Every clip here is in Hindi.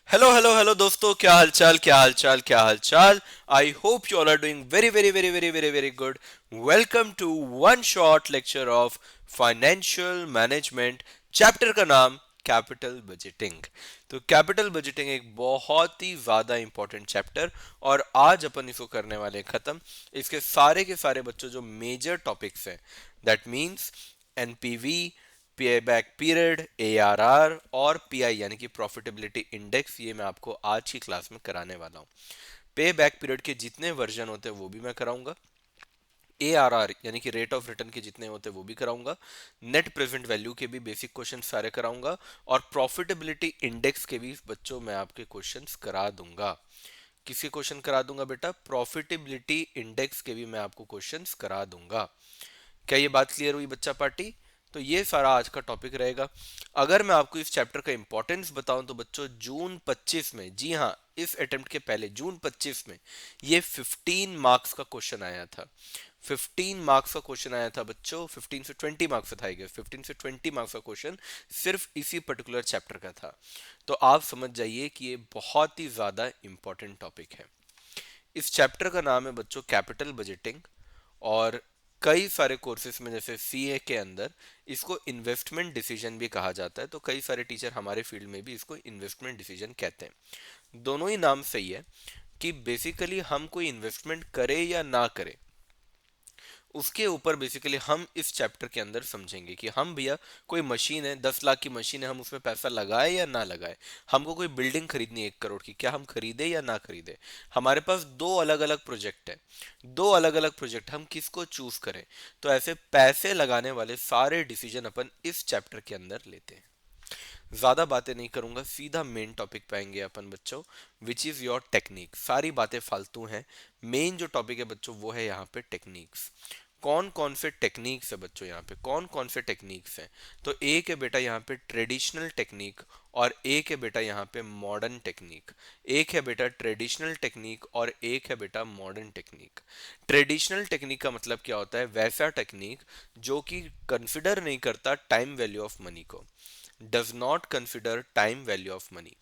हेलो हेलो हेलो दोस्तों, क्या हालचाल क्या हालचाल क्या हालचाल। I hope you all are doing very very very very very very good. Welcome to one short lecture of financial management. Chapter का नाम कैपिटल बजटिंग। तो कैपिटल बजटिंग एक बहुत ही ज्यादा इंपॉर्टेंट चैप्टर, और आज अपन इसको करने वाले हैं खत्म। इसके के सारे बच्चों जो मेजर टॉपिक्स हैं, दैट मीन्स एनपीवी, पे बैक पीरियड, एआरआर और पीआई यानी कि प्रॉफिटेबिलिटी इंडेक्स, ये मैं आपको आज की क्लास में कराने वाला हूँ। पे बैक पीरियड के जितने वर्जन होते हैं वो भी मैं कराऊंगा। एआरआर यानी कि रेट ऑफ रिटर्न के जितने होते हैं वो भी कराऊंगा। नेट प्रेजेंट वैल्यू के भी बेसिक क्वेश्चन सारे कराऊंगा। और प्रॉफिटेबिलिटी इंडेक्स के भी बच्चों मैं आपके क्वेश्चंस करा दूंगा। किसके क्वेश्चन करा दूंगा बेटा? प्रॉफिटेबिलिटी इंडेक्स के भी मैं आपको क्वेश्चंस करा दूंगा। क्या ये बात क्लियर हुई बच्चा पार्टी? तो ये सारा आज का टॉपिक रहेगा। अगर मैं आपको इस चैप्टर का इंपॉर्टेंस बताऊं तो बच्चों, जून 25 में, जी हाँ, इस अटेम्प्ट के पहले जून 25 में ये 15 मार्क्स का क्वेश्चन आया था। 15 मार्क्स का क्वेश्चन आया था बच्चों। 15 से 20 मार्क्स था, 15 से 20 मार्क्स का क्वेश्चन सिर्फ इसी पर्टिकुलर चैप्टर का था। तो आप समझ जाइए कि ये बहुत ही ज्यादा इंपॉर्टेंट टॉपिक है। इस चैप्टर का नाम है बच्चों कैपिटल बजटिंग। और कई सारे कोर्सेज में, जैसे सीए के अंदर इसको इन्वेस्टमेंट डिसीजन भी कहा जाता है, तो कई सारे टीचर हमारे फील्ड में भी इसको इन्वेस्टमेंट डिसीजन कहते हैं। दोनों ही नाम सही है कि बेसिकली हम कोई इन्वेस्टमेंट करें या ना करें, उसके ऊपर बेसिकली हम इस चैप्टर के अंदर समझेंगे कि हम भैया, कोई मशीन है, 10 लाख की मशीन है, हम उसमें पैसा लगाए या ना लगाए। हमको कोई बिल्डिंग खरीदनी है 1 करोड़ की, क्या हम खरीदे या ना खरीदे। हमारे पास दो अलग अलग प्रोजेक्ट है, दो अलग अलग प्रोजेक्ट, हम किसको चूज करें। तो ऐसे पैसे लगाने वाले सारे डिसीजन अपन इस चैप्टर के अंदर लेते हैं। ज्यादा बातें नहीं करूंगा, सीधा मेन टॉपिक पे आएंगे अपन बच्चों, विच इज योर टेक्निक। सारी बातें फालतू हैं। मेन जो टॉपिक है बच्चों वो है यहाँ पे टेक्निक्स। कौन कौन से टेक्निक्स है बच्चों, यहाँ पे कौन कौन से टेक्निक्स हैं? तो एक है बेटा यहाँ पे ट्रेडिशनल टेक्निक, और एक है बेटा यहाँ पे मॉडर्न टेक्निक। एक है बेटा ट्रेडिशनल टेक्निक और एक है बेटा मॉडर्न टेक्निक। ट्रेडिशनल टेक्निक का मतलब क्या होता है? वैसा टेक्निक जो कि कंसिडर नहीं करता टाइम वैल्यू ऑफ मनी को। Does not consider time value of money.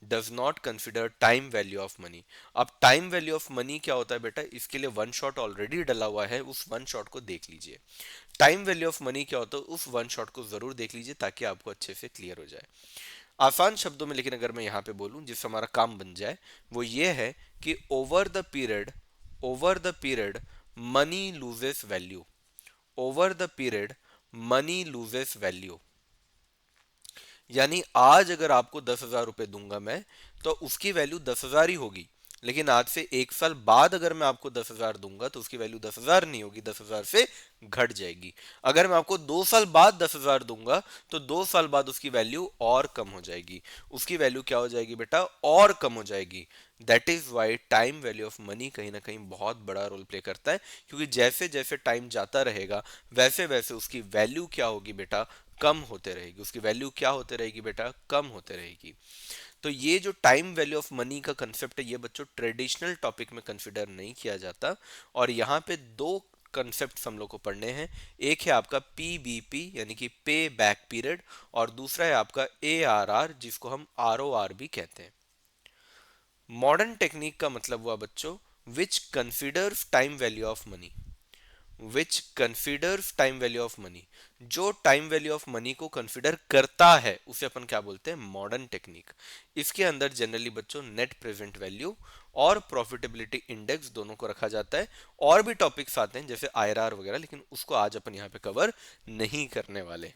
Does not consider time value of money. अब टाइम वैल्यू ऑफ मनी क्या होता है बेटा? इसके लिए वन शॉट ऑलरेडी डला हुआ है, उस वन शॉट को देख लीजिए। टाइम वैल्यू ऑफ मनी क्या होता है, उस वन शॉट को जरूर देख लीजिए ताकि आपको अच्छे से क्लियर हो जाए। आसान शब्दों में लेकिन अगर मैं यहाँ पे बोलूँ जिससे हमारा काम बन जाए, वो ये है कि over the period money loses value. Over the period money loses value. यानी आज अगर आपको 10,000 रुपए दूंगा मैं, तो उसकी वैल्यू 10,000 ही होगी। लेकिन आज से 1 साल बाद अगर मैं आपको 10,000 दूंगा तो उसकी वैल्यू 10,000 नहीं होगी, 10,000 से घट जाएगी। अगर मैं आपको 2 साल बाद 10,000 दूंगा तो 2 साल बाद उसकी वैल्यू और कम हो जाएगी। उसकी वैल्यू क्या हो जाएगी बेटा? और कम हो जाएगी। That is why time value of money कहीं ना कहीं बहुत बड़ा रोल प्ले करता है, क्योंकि जैसे जैसे टाइम जाता रहेगा वैसे वैसे उसकी वैल्यू क्या होगी बेटा? कम होते रहेगी। उसकी वैल्यू क्या होते रहेगी बेटा? कम होते रहेगी। तो ये जो टाइम वैल्यू ऑफ मनी का कंसेप्ट है, ये बच्चों ट्रेडिशनल टॉपिक में कंसिडर नहीं किया जाता। और यहाँ पे दो कंसेप्ट हम लोग को पढ़ने हैं। एक है आपका पीबीपी यानी कि पे बैक पीरियड, और दूसरा है आपका एआरआर जिसको हम आरओआर भी कहते हैं। मॉडर्न टेक्निक का मतलब हुआ बच्चों which considers time value of money. Which considers time value of money. जो टाइम वैल्यू ऑफ मनी को कंसिडर करता है उसे अपन क्या बोलते हैं? Modern technique. इसके अंदर जनरली बच्चों नेट प्रेजेंट वैल्यू और प्रॉफिटेबिलिटी इंडेक्स दोनों को रखा जाता है। और भी टॉपिक्स आते हैं जैसे आईआरआर वगैरह, लेकिन उसको आज अपन यहाँ पे कवर नहीं करने वाले।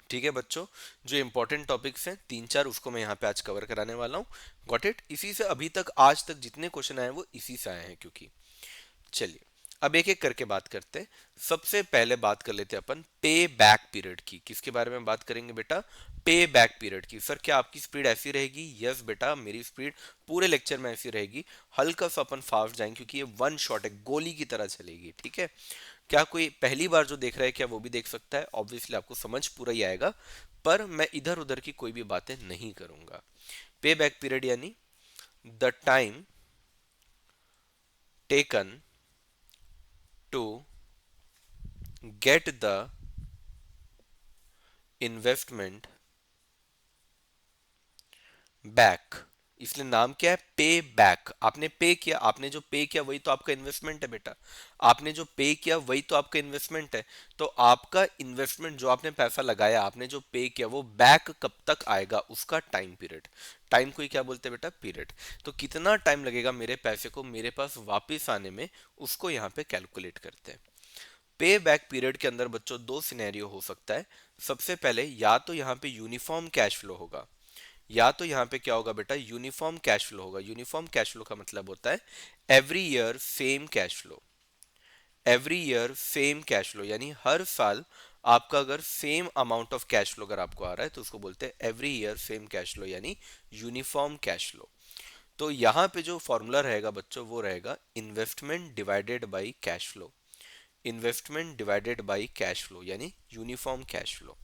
ठीक है बच्चों, जो इंपॉर्टेंट टॉपिक्स हैं 3 4 उसको मैं यहाँ पे आज कवर कराने वाला हूँ। Got it? इसी से अभी तक आज तक जितने क्वेश्चन आए हैं वो इसी से आए हैं, क्योंकि चलिए अब एक एक करके बात करते हैं। सबसे पहले बात कर लेते हैं अपन पे बैक पीरियड की। किसके बारे में बात करेंगे बेटा? पे बैक पीरियड की। सर क्या आपकी स्पीड ऐसी रहेगी? यस बेटा, मेरी स्पीड पूरे लेक्चर में ऐसी रहेगी। हल्का सा अपन फास्ट जाएंगे क्योंकि ये वन शॉट है, गोली की तरह चलेगी। ठीक है? क्या कोई पहली बार जो देख रहा है क्या वो भी देख सकता है? ऑब्वियसली आपको समझ पूरा ही आएगा, पर मैं इधर उधर की कोई भी बातें नहीं करूंगा। पे बैक पीरियड यानी the time taken to get the investment back, इसलिए नाम क्या है, पे बैक। आपने पे किया, आपने जो पे किया वही तो आपका इन्वेस्टमेंट है बेटा। आपने जो पे किया वही तो आपका इन्वेस्टमेंट है। तो आपका इन्वेस्टमेंट, जो आपने पैसा लगाया, आपने जो पे किया, वो बैक कब तक आएगा, उसका टाइम पीरियड। टाइम को ही क्या बोलते हैं बेटा, पीरियड। तो कितना टाइम लगेगा मेरे पैसे को मेरे पास वापस आने में, उसको यहाँ पे कैलकुलेट करते हैं। पे बैक पीरियड के अंदर बच्चों दो सिनेरियो हो सकता है। सबसे पहले या तो यहाँ पे यूनिफॉर्म कैश फ्लो होगा, या तो यहाँ पे क्या होगा बेटा, यूनिफॉर्म कैश फ्लो होगा। यूनिफॉर्म कैश फ्लो का मतलब होता है every year same cash flow. Every year same cash flow यानी हर साल आपका अगर same amount of cash flow अगर आपको आ रहा है तो उसको बोलते हैं every year same cash flow, यानी यूनिफॉर्म कैश फ्लो। तो यहाँ पे जो फॉर्मूला रहेगा बच्चों वो रहेगा investment divided by cash flow. Investment divided by cash flow यानी यूनिफॉर्म कैश फ्लो।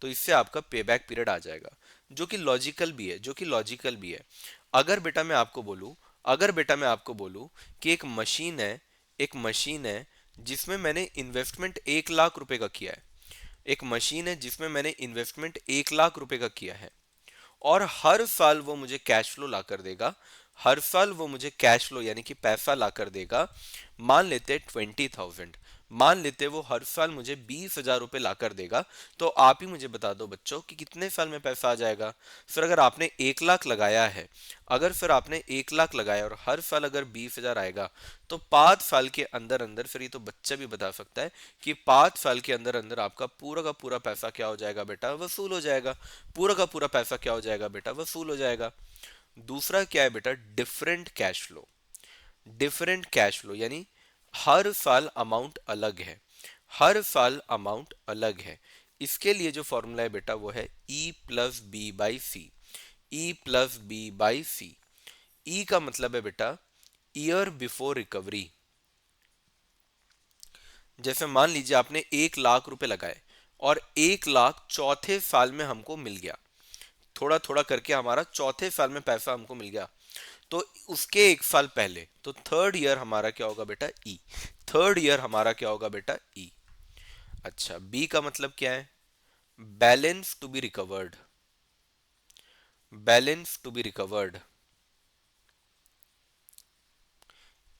तो इससे आपका पे बैक पीरियड आ जाएगा, जो कि लॉजिकल भी है, जो कि लॉजिकल भी है। अगर बेटा मैं आपको बोलूं, अगर बेटा मैं आपको बोलूं कि एक मशीन है, एक मशीन है जिसमें मैंने इन्वेस्टमेंट 1 लाख रुपए का किया है, एक मशीन है जिसमें मैंने इन्वेस्टमेंट 1 लाख रुपए का किया है, और हर साल वो मुझे कैश फ्लो ला कर देगा। हर साल वो मुझे कैश फ्लो यानी कि पैसा ला कर देगा। मान लेते 20,000, मान लेते वो हर साल मुझे 20,000 रुपये ला कर देगा। तो आप ही मुझे बता दो बच्चों कि कितने साल में पैसा आ जाएगा। फिर अगर आपने 1 लाख लगाया है, अगर फिर आपने 1 लाख लगाया और हर साल अगर 20,000 आएगा, तो 5 साल के अंदर अंदर, फिर ये तो बच्चा भी बता सकता है कि 5 साल के अंदर अंदर आपका पूरा का पूरा पैसा क्या हो जाएगा बेटा, वसूल हो जाएगा। पूरा का पूरा पैसा क्या हो जाएगा बेटा, वसूल हो जाएगा। दूसरा क्या है बेटा, different cash flow. Different cash flow यानी हर साल अमाउंट अलग है, हर साल अमाउंट अलग है। इसके लिए जो फॉर्मूला है बेटा वो है E plus B by C. E plus B by C. E का मतलब है बेटा ईयर बिफोर रिकवरी। जैसे मान लीजिए आपने 1 लाख रुपए लगाए और 1 लाख चौथे साल में हमको मिल गया, थोड़ा थोड़ा करके हमारा चौथे साल में पैसा हमको मिल गया। तो उसके 1 साल पहले, तो थर्ड ईयर हमारा क्या होगा बेटा, ई। थर्ड ईयर हमारा क्या होगा बेटा, ई। अच्छा, बी का मतलब क्या है, balance to be recovered. Balance to be recovered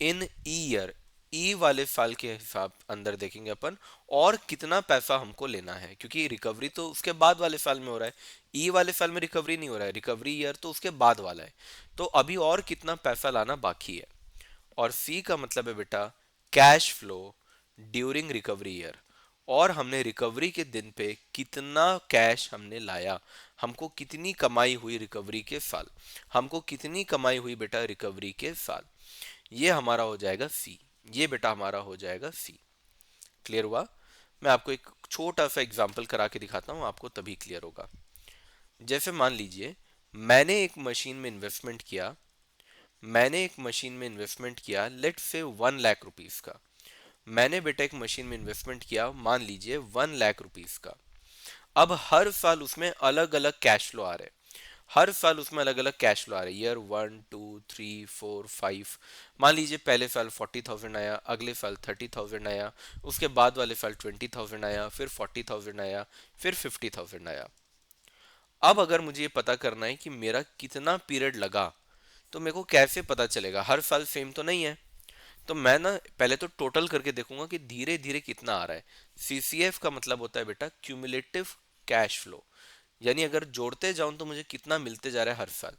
in year. E वाले साल के हिसाब अंदर देखेंगे अपन, और कितना पैसा हमको लेना है, क्योंकि रिकवरी तो उसके बाद वाले साल में हो रहा है। ई वाले साल में रिकवरी नहीं हो रहा है, रिकवरी ईयर तो उसके बाद वाला है। तो अभी और कितना पैसा लाना बाकी है। और सी का मतलब है बेटा cash flow during recovery year. और हमने रिकवरी के दिन पे कितना कैश हमने लाया, हमको कितनी कमाई हुई रिकवरी के साल, हमको कितनी कमाई हुई बेटा रिकवरी के साल। ये हमारा हो जाएगा सी। ये बेटा हमारा हो जाएगा सी। क्लियर हुआ। मैं आपको एक छोटा सा एग्जांपल करा के दिखाता हूँ, आपको तभी क्लियर होगा। जैसे मान लीजिए मैंने एक मशीन में इन्वेस्टमेंट किया, मैंने एक मशीन में इन्वेस्टमेंट किया, लेट से 1 लाख रुपीस का। मैंने बेटा एक मशीन में इन्वेस्टमेंट किया, मान लीजिए 1 लाख रुपीस का। अब हर साल उसमें अलग अलग कैश फ्लो आ रहे हैं, हर साल उसमें अलग अलग कैश फ्लो आ रहे हैं, ईयर 1 2 3 4 5। मान लीजिए पहले साल 40,000 आया, अगले साल 30,000 आया, उसके बाद वाले साल 20,000 आया, फिर 40,000 आया, फिर 50,000 आया। अब अगर मुझे ये पता करना है कि मेरा कितना पीरियड लगा, तो मेरे को कैसे पता चलेगा, हर साल सेम तो नहीं है। तो मैं ना पहले तो टोटल करके देखूंगा कि धीरे धीरे कितना आ रहा है। सीसीएफ का मतलब होता है बेटा क्यूमुलेटिव कैश फ्लो, यानी अगर जोड़ते जाऊं तो मुझे कितना मिलते जा रहा है हर साल।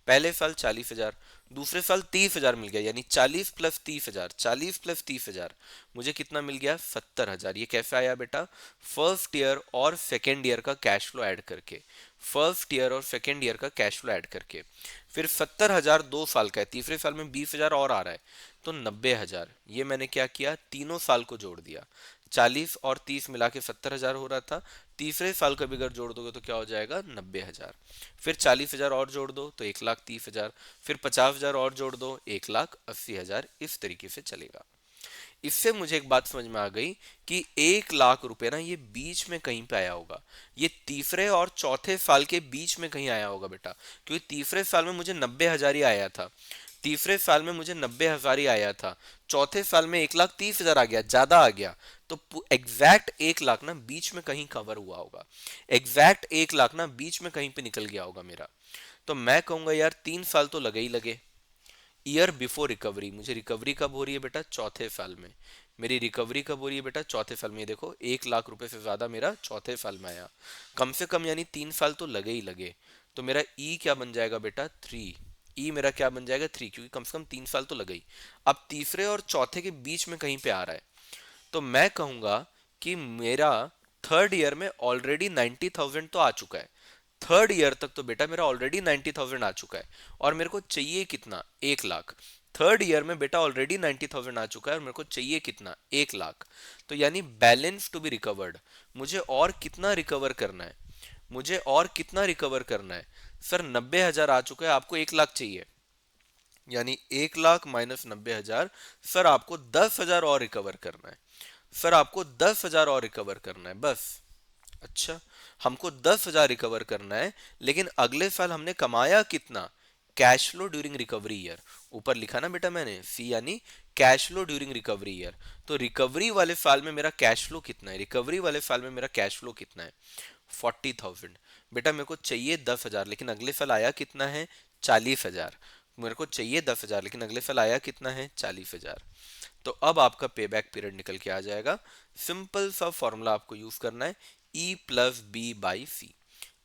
पहले साल 40,000, दूसरे साल 30,000 मिल गया, यानी 40 + 30,000, 40 + 30,000, मुझे कितना मिल गया, 70,000। ये कैसे आया बेटा, फर्स्ट ईयर और सेकेंड ईयर का कैश फ्लो ऐड करके। फर्स्ट ईयर और सेकेंड ईयर का कैश फ्लो ऐड करके। फिर 70,000 2 साल का है, तीसरे साल में 20,000 और आ रहा है, तो 90,000। ये मैंने क्या किया, तीनों साल को जोड़ दिया। 40 और 30 मिला के 70,000 हो रहा था, तीसरे साल का भी अगर जोड़ दोगे तो क्या हो जाएगा, 90,000। फिर 40,000 और जोड़ दो तो 1,30,000। फिर 50,000 और जोड़ दो 1,80,000। इस तरीके से चलेगा। इससे मुझे एक बात समझ में आ गई कि 1 लाख रुपए ना ये बीच में कहीं पे आया होगा, ये तीसरे और चौथे साल के बीच में कहीं आया होगा बेटा। क्योंकि तीसरे साल में मुझे 90,000 ही आया था, तीसरे साल में मुझे 90,000 ही आया था, चौथे साल में 1,30,000 आ गया, ज्यादा आ गया। तो एग्जैक्ट 1 लाख ना बीच में कहीं कवर हुआ होगा, एग्जैक्ट 1 लाख ना बीच में कहीं पे निकल गया होगा मेरा। तो मैं कहूंगा यार 3 साल तो लगे ही लगे। ईयर बिफोर रिकवरी, मुझे रिकवरी कब हो रही है बेटा, चौथे साल में। मेरी रिकवरी कब हो रही है बेटा, चौथे साल में। ये देखो 1 लाख रुपए से ज्यादा मेरा चौथे साल में आया, कम से कम यानी 3 साल तो लगे ही लगे। तो मेरा ई क्या बन जाएगा बेटा, 3। ई मेरा क्या बन जाएगा, 3, क्योंकि कम से कम 3 साल तो लगे ही। अब तीसरे और चौथे के बीच में कहीं पे आ रहा है, तो मैं कहूंगा कि मेरा थर्ड ईयर में ऑलरेडी 90,000 तो आ चुका है। थर्ड ईयर तक तो बेटा मेरा ऑलरेडी 90,000 आ चुका है, और मेरे को चाहिए कितना, 1 लाख। थर्ड ईयर में बेटा ऑलरेडी 90,000 आ चुका है और मेरे को चाहिए कितना, 1 लाख। तो यानी बैलेंस टू बी रिकवर्ड, मुझे और कितना रिकवर करना है, मुझे और कितना रिकवर करना है। सर 90,000 आ चुका है, आपको 1 लाख चाहिए, यानी 1 लाख माइनस 90,000। सर आपको 10,000 और रिकवर करना है, सर आपको 10,000 और रिकवर करना है बस। अच्छा, हमको 10,000 रिकवर करना है, लेकिन अगले साल हमने कमाया कितना, cash flow during recovery year. ऊपर लिखा ना बेटा मैंने, सी यानी cash flow during recovery year. तो रिकवरी वाले साल में मेरा कैश फ्लो कितना है, रिकवरी वाले साल में मेरा कैश फ्लो कितना है, 40,000। बेटा मेरे को चाहिए 10,000, लेकिन अगले साल आया कितना है, 40,000। मेरे को चाहिए 10,000, लेकिन अगले साल आया कितना है, 40,000। तो अब आपका पे बैक पीरियड निकल के आ जाएगा। सिंपल सा फॉर्मूला आपको यूज करना है, E plus B by C.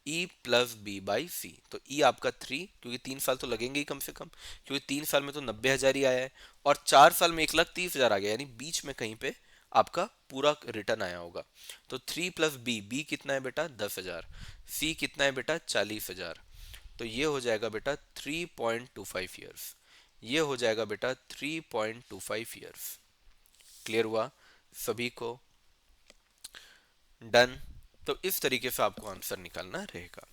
E plus B by C, तो ई आपका 3, क्योंकि 3 साल तो लगेंगे ही कम से कम, क्योंकि 3 साल में तो 90,000 ही आया है, और 4 साल में 1,30,000 आ गया, यानी बीच में कहीं पे आपका पूरा रिटर्न आया होगा। तो 3 प्लस बी, बी कितना है बेटा, 10,000। सी कितना है बेटा, 40,000। तो ये हो जाएगा बेटा 3.25 ईयर्स। ये हो जाएगा बेटा 3.25 ईयर्स। क्लियर हुआ सभी को, डन। तो इस तरीके से आपको आंसर निकालना रहेगा।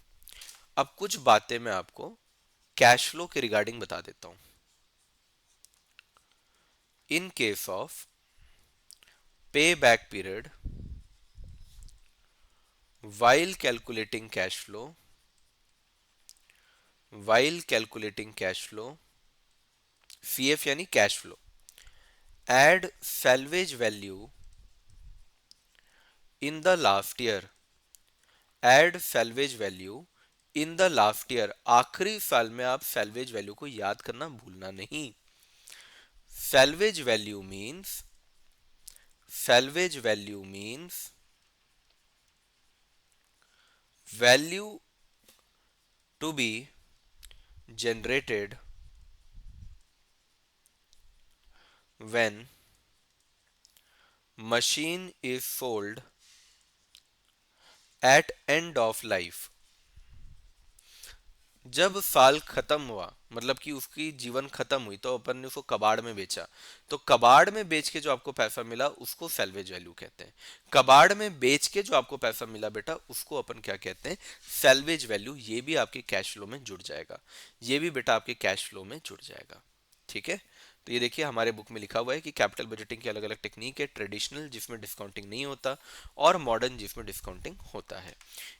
अब कुछ बातें मैं आपको कैश फ्लो के रिगार्डिंग बता देता हूं। इन केस ऑफ पे back period while calculating cash flow, while calculating cash flow, CF यानी cash flow, add salvage value in the last year, add salvage value in the last year, आखिरी साल में आप सैल्वेज वैल्यू को याद करना भूलना नहीं। Salvage value means, salvage value means value to be generated when machine is sold at end of life। जब साल खत्म हुआ, मतलब कि उसकी जीवन खत्म हुई, तो अपन ने उसको कबाड़ में बेचा, तो कबाड़ में बेच के जो आपको पैसा मिला उसको सैल्वेज वैल्यू कहते हैं। कबाड़ में बेच के जो आपको पैसा मिला बेटा उसको अपन क्या कहते हैं, सैल्वेज वैल्यू। ये भी आपके कैश फ्लो में जुड़ जाएगा, ये भी बेटा आपके कैश फ्लो में जुड़ जाएगा। ठीक है, तो ये देखिए हमारे बुक में लिखा हुआ है कि कैपिटल बजटिंग की अलग अलग टेक्निक है, ट्रेडिशनल जिसमें डिस्काउंटिंग नहीं होता, और मॉडर्न जिसमें डिस्काउंटिंग होता है।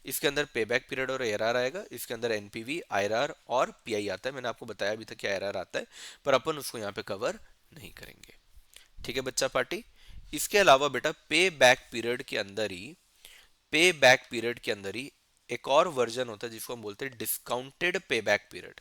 इसके अंदर पे बैक पीरियड और एआरआर आएगा, इसके अंदर एनपीवी, आईआरआर और पीआई आता है। मैंने आपको बताया भी था कि आईआरआर आता है, पर अपन उसको यहाँ पे कवर नहीं करेंगे। ठीक है बच्चा पार्टी। इसके अलावा बेटा पे बैक पीरियड के अंदर ही, पे बैक पीरियड के अंदर ही एक और वर्जन होता है जिसको हम बोलते हैं डिस्काउंटेड पे बैक पीरियड।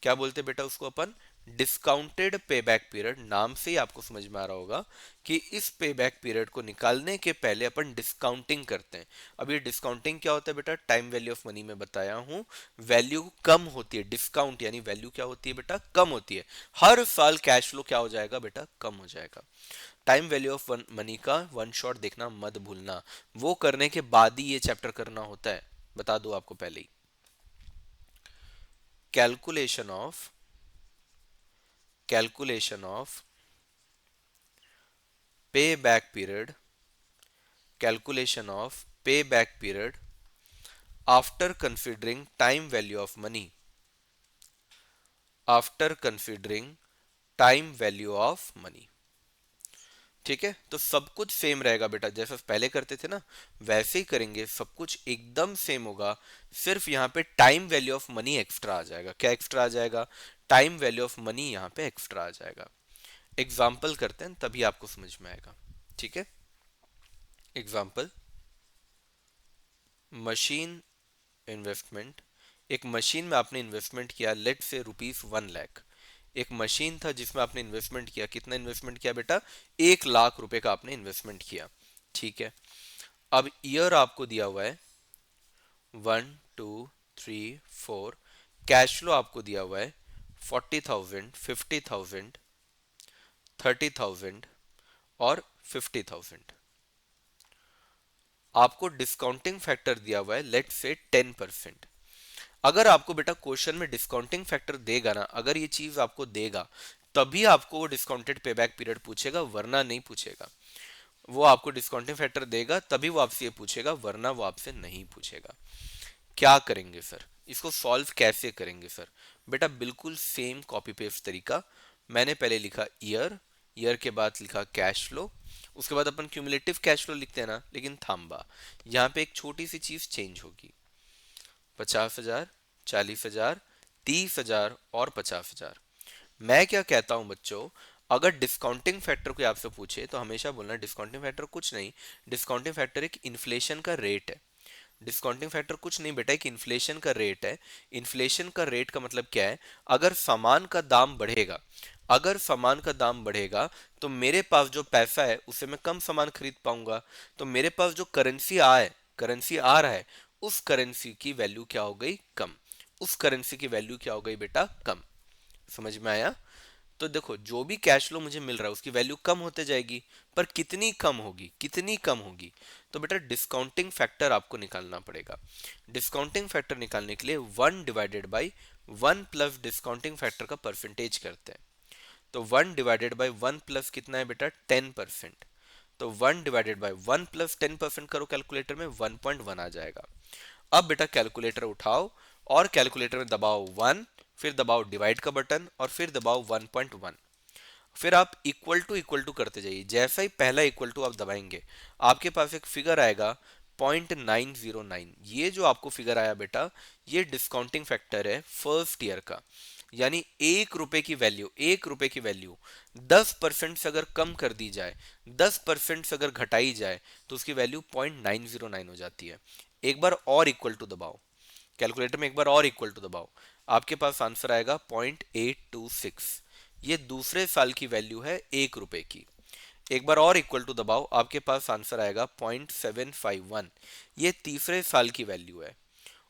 क्या बोलते हैं बेटा उसको अपन, डिस्काउंटेड पे बैक पीरियड। नाम से ही आपको समझ में आ रहा होगा कि इस पे बैक पीरियड को निकालने के पहले अपन डिस्काउंटिंग करते हैं। अब ये डिस्काउंटिंग क्या होता है बेटा, टाइम वैल्यू ऑफ मनी में बताया हूं, वैल्यू कम होती है। डिस्काउंट यानी वैल्यू क्या होती है बेटा, कम होती है। हर साल कैश फ्लो क्या हो जाएगा बेटा, कम हो जाएगा। टाइम वैल्यू ऑफ मनी का वन शॉट देखना मत भूलना, वो करने के बाद ही ये चैप्टर करना होता है, बता दो आपको पहले ही। Calculation of, calculation of payback period, calculation of payback period after considering time value of money, after considering time value of money। ठीक है, तो सब कुछ सेम रहेगा बेटा, जैसे पहले करते थे ना वैसे ही करेंगे, सब कुछ एकदम सेम होगा। सिर्फ यहाँ पे time value of money extra आ जाएगा। क्या एक्स्ट्रा आ जाएगा, टाइम वैल्यू ऑफ मनी यहाँ पे एक्स्ट्रा आ जाएगा। एग्जाम्पल करते हैं तभी आपको समझ में आएगा। ठीक है, एग्जाम्पल, machine investment एक मशीन में आपने इन्वेस्टमेंट किया, लेट से ₹1 लाख। एक मशीन था जिसमें आपने इन्वेस्टमेंट किया, कितना इन्वेस्टमेंट किया बेटा? 1 लाख रुपए का आपने इन्वेस्टमेंट किया। ठीक है। अब ईयर आपको दिया हुआ है 1 2 3 4। कैश फ्लो आपको दिया हुआ है 40,000, 50,000, 30,000 और 50,000। आपको डिस्काउंटिंग फैक्टर दिया हुआ है लेट से 10%। अगर आपको बेटा क्वेश्चन में डिस्काउंटिंग फैक्टर देगा ना, अगर ये चीज आपको देगा तभी आपको वो डिस्काउंटेड पेबैक पीरियड पूछेगा, वरना नहीं पूछेगा। वो आपको डिस्काउंटिंग फैक्टर देगा तभी वो आपसे ये पूछेगा, वरना वो आपसे नहीं पूछेगा। क्या करेंगे सर, इसको सॉल्व कैसे करेंगे सर? बेटा बिल्कुल सेम कॉपी पेस्ट तरीका। मैंने पहले लिखा ईयर, ईयर के बाद लिखा कैश फ्लो, उसके बाद अपन क्यूमुलेटिव कैश फ्लो लिखते हैं ना, लेकिन थाम्बा यहाँ पे एक छोटी सी चीज चेंज होगी। 50,000, 40,000, 30,000 और 50,000। मैं क्या कहता हूं बच्चों, अगर डिस्काउंटिंग फैक्टर कोई आपसे पूछे तो हमेशा बोलना डिस्काउंटिंग फैक्टर कुछ नहीं, डिस्काउंटिंग फैक्टर एक इन्फ्लेशन का रेट है। डिस्काउंटिंग फैक्टर कुछ नहीं बेटा, एक इन्फ्लेशन का रेट है। इन्फ्लेशन का रेट का मतलब क्या है? अगर सामान का दाम बढ़ेगा, अगर सामान का दाम बढ़ेगा तो मेरे पास जो पैसा है उससे मैं कम सामान खरीद पाऊंगा। तो मेरे पास जो करेंसी आ रहा है, उस करेंसी की वैल्यू क्या हो गई? कम। उस करेंसी की वैल्यू क्या हो गई बेटा? कम। समझ में आया? तो देखो, जो भी कैश फ्लो मुझे मिल रहा है उसकी वैल्यू कम होते जाएगी, पर कितनी कम होगी? कितनी कम होगी? तो बेटा डिस्काउंटिंग फैक्टर आपको निकालना पड़ेगा। डिस्काउंटिंग फैक्टर निकालने के लिए 1/1 प्लस डिस्काउंटिंग फैक्टर का परसेंटेज करते हैं। तो 1/1 प्लस कितना है बेटा? 10%। तो 1/1 प्लस 10% करो कैलकुलेटर में, 1.1 आ जाएगा। अब बेटा कैलकुलेटर उठाओ और कैलकुलेटर में दबाओ 1, फिर दबाओ डिवाइड का बटन और फिर दबाओ 1.1। फिर आप इक्वल टू करते जाइए। जैसा ही पहला इक्वल टू आप दबाएंगे आपके पास एक फिगर आएगा 0.909। ये जो आपको फिगर आया बेटा, ये डिस्काउंटिंग फैक्टर है फर्स्ट ईयर का। यानी 1 रुपए की वैल्यू, 1 रुपए की वैल्यू 10% से अगर कम कर दी जाए, 10% से अगर घटाई जाए तो उसकी वैल्यू 0.909 हो जाती है। एक बार और इक्वल टू दबाओ कैलकुलेटर में, एक बार और इक्वल टू दबाओ, आपके पास आंसर आएगा 0.826। ये दूसरे साल की वैल्यू है 1 रुपए की। एक बार और इक्वल टू दबाओ, आपके पास आंसर आएगा 0.751। ये तीसरे साल की वैल्यू है।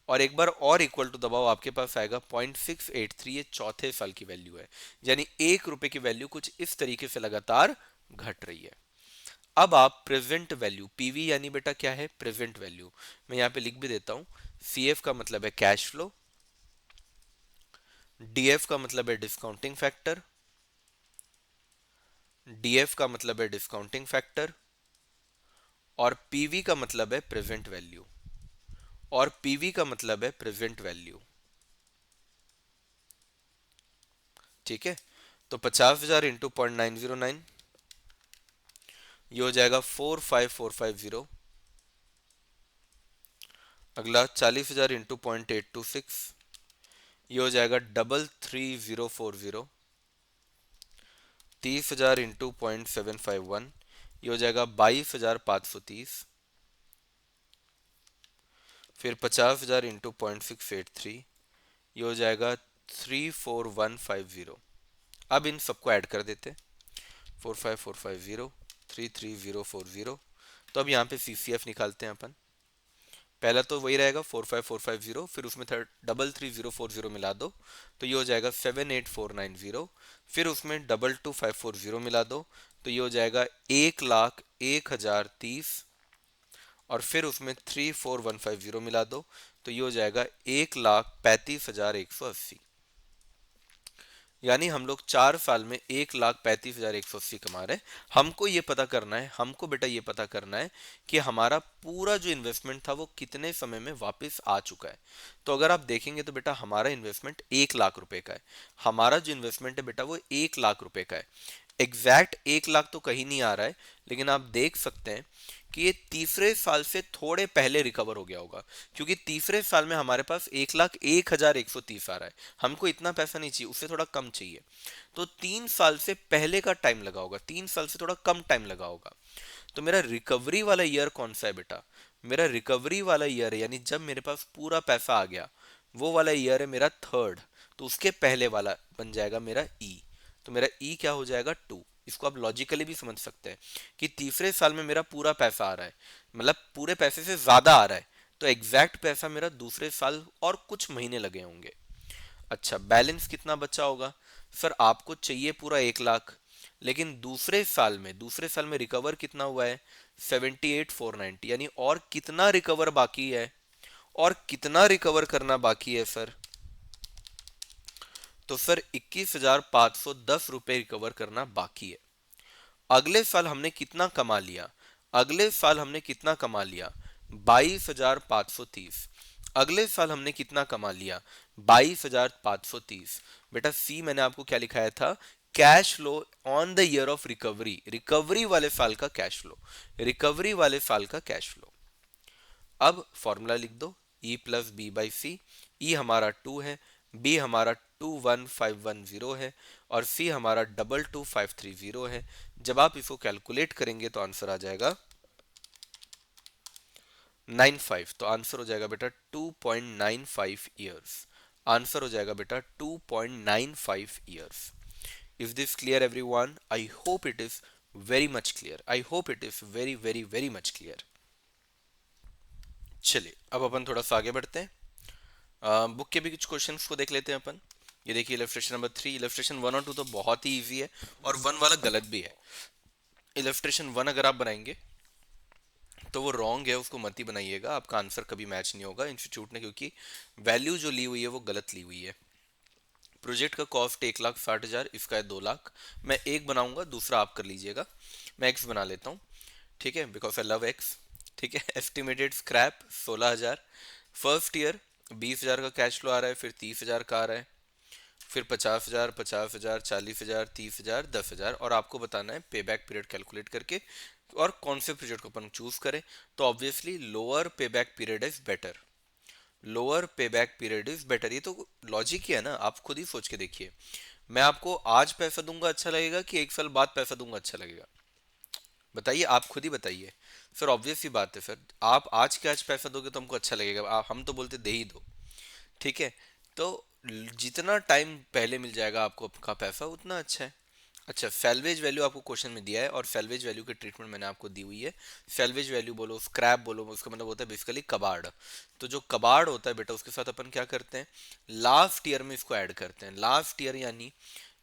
और एक बार और इक्वल टू दबाओ, आपके पास आएगा 0.683। ये चौथे साल की वैल्यू है। यानी 1 रुपए की वैल्यू कुछ इस तरीके से लगातार घट रही है। अब आप प्रेजेंट वैल्यू, पीवी यानी बेटा क्या है? Present value. मैं यहाँ पे लिख भी देता हूँ। सीएफ का मतलब है कैश फ्लो, डीएफ का मतलब है डिस्काउंटिंग फैक्टर, डीएफ का मतलब है डिस्काउंटिंग फैक्टर, और पीवी का मतलब है प्रेजेंट वैल्यू, और पीवी का मतलब है प्रेजेंट वैल्यू। ठीक है। तो 50,000 इंटू 0.909, ये हो जाएगा 45450। अगला 40,000 इंटू 0.826, ये हो जाएगा 33,040। 30,000 इंटू 0.751, ये हो जाएगा 22,530। फिर 50,000 इंटू 0.683, ये हो जाएगा 34150। अब इन सबको ऐड कर देते, 45450, 33040। तो अब यहाँ पे सीसीएफ निकालते हैं अपन। पहला तो वही रहेगा 45450, फिर उसमें 33,040 मिला दो तो ये हो जाएगा 78490। फिर उसमें 22,540 मिला दो तो ये हो जाएगा 1,01,030। और फिर उसमें 34150 मिला दो तो ये हो जाएगा 1,35,180। यानी हम लोग 4 साल में 1,35,180 कमा रहे हैं। हमको ये पता करना है, हमको बेटा ये पता करना है कि हमारा पूरा जो इन्वेस्टमेंट था वो कितने समय में वापस आ चुका है। तो अगर आप देखेंगे तो बेटा हमारा इन्वेस्टमेंट 1 लाख रुपए का है। हमारा जो इन्वेस्टमेंट है बेटा वो 1 लाख रुपए का है। एग्जैक्ट 1 लाख तो कहीं नहीं आ रहा है, लेकिन आप देख सकते हैं कि ये तीसरे साल से थोड़े पहले रिकवर हो गया होगा, क्योंकि तीसरे साल में हमारे पास 1,01,130 आ रहा है। हमको इतना पैसा नहीं चाहिए, उससे थोड़ा कम चाहिए। तो 3 साल से पहले का टाइम लगा होगा, 3 साल से थोड़ा कम टाइम लगा होगा। तो मेरा रिकवरी वाला ईयर कौन सा है बेटा? मेरा रिकवरी वाला ईयर है, यानी जब मेरे पास पूरा पैसा आ गया, वो वाला ईयर है मेरा थर्ड, तो उसके पहले वाला बन जाएगा मेरा ई। तो मेरा ई क्या हो जाएगा 2। इसको आप लॉजिकली भी समझ सकते हैं कि तीसरे साल में मेरा पूरा पैसा आ रहा है, मतलब पूरे पैसे से ज्यादा आ रहा है, तो एग्जैक्ट पैसा मेरा दूसरे साल और कुछ महीने लगे होंगे। अच्छा, बैलेंस कितना बचा होगा? सर आपको चाहिए पूरा 1 लाख, लेकिन दूसरे साल में रिकवर कितना हुआ है? 78,490, यानी और कितना रिकवर बाकी है? और कितना रिकवर करना बाकी है सर? तो सर 21,510 रुपए रिकवर करना बाकी है। अगले साल हमने कितना कमा लिया? अगले साल हमने कितना कमा लिया? 22,530। अगले साल हमने कितना कमा लिया? 22,530। बेटा सी मैंने आपको क्या लिखाया था? Cash flow on the year of recovery, recovery वाले साल का कैश फ्लो, रिकवरी वाले साल का कैश फ्लो। अब फॉर्मूला लिख दो, ई प्लस बी बाई सी। ई हमारा 2 है, बी हमारा 21510 है, और सी हमारा 22530 है। जब आप इसको कैलकुलेट करेंगे तो आंसर आ जाएगा 95। तो आंसर हो जाएगा बेटा 2.95 ईयर्स। आंसर हो जाएगा बेटा 2.95 years. Is this clear everyone? I hope it is very much clear, I hope it is very very very much clear. चलिए अब अपन थोड़ा सा आगे बढ़ते हैं, बुक के भी कुछ क्वेश्चंस को देख लेते हैं अपन। ये देखिए इलस्ट्रेशन नंबर 3, इलस्ट्रेशन 1 और 2 तो बहुत ही इजी है, और 1 वाला गलत भी है। इलस्ट्रेशन 1 अगर आप बनाएंगे तो वो रॉन्ग है, उसको मत ही बनाइएगा, आपका आंसर कभी मैच नहीं होगा इंस्टीट्यूट ने, क्योंकि वैल्यू जो ली हुई है वो गलत ली हुई है। प्रोजेक्ट का कॉस्ट 1,60,000, इसका है 2 लाख। मैं एक बनाऊंगा, दूसरा आप कर लीजिएगा। मैं एक्स बना लेता हूँ, ठीक है, बिकॉज आई लव एक्स। ठीक है, एस्टिमेटेड स्क्रैप 16,000। फर्स्ट ईयर 20,000 का कैश फ्लो आ रहा है, फिर 30,000 का आ रहा है, फिर 50,000, 50,000, 40,000, 30,000, 10,000, और आपको बताना है पे बैक पीरियड कैलकुलेट करके, और कौन से प्रोजेक्ट को अपन चूज करें। तो ऑब्वियसली लोअर पे back period is better, lower पे बैक पीरियड इज बेटर। ये तो लॉजिक ही है ना, आप खुद ही सोच के देखिए। मैं आपको आज पैसा दूंगा अच्छा लगेगा कि 1 साल बाद पैसा दूंगा अच्छा लगेगा? बताइए, आप खुद ही बताइए। सर ऑब्वियस ही बात है सर, आप आज के आज पैसा दोगे तो हमको अच्छा लगेगा, हम तो बोलते दे ही दो। ठीक है, तो जितना टाइम पहले मिल जाएगा आपको आपका पैसा उतना अच्छा है। अच्छा, सैल्वेज वैल्यू आपको क्वेश्चन में दिया है, और सैल्वेज वैल्यू की ट्रीटमेंट मैंने आपको दी हुई है। सैल्वेज वैल्यू बोलो, स्क्रैप बोलो, उसका मतलब होता है बेसिकली कबाड़। तो जो कबाड़ होता है बेटा, उसके साथ अपन क्या करते हैं? लास्ट ईयर में इसको ऐड करते हैं। लास्ट ईयर यानी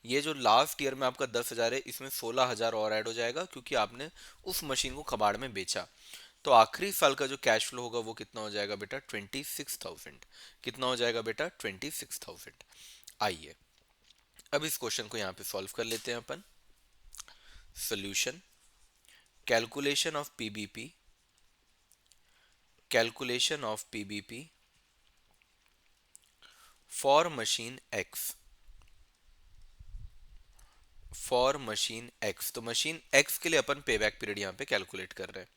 ये जो लास्ट ईयर में आपका 10,000 है, इसमें 16,000 और ऐड हो जाएगा, क्योंकि आपने उस मशीन को कबाड़ में बेचा। तो आखिरी साल का जो कैश फ्लो होगा वो कितना हो जाएगा बेटा? 26,000। कितना हो जाएगा बेटा? 26,000। आइए अब इस क्वेश्चन को यहाँ पे सॉल्व कर लेते हैं अपन। Solution, calculation of PBP, calculation of PBP for machine X, for machine X. तो मशीन एक्स के लिए अपन पे बैक पीरियड यहाँ पे कैलकुलेट कर रहे हैं।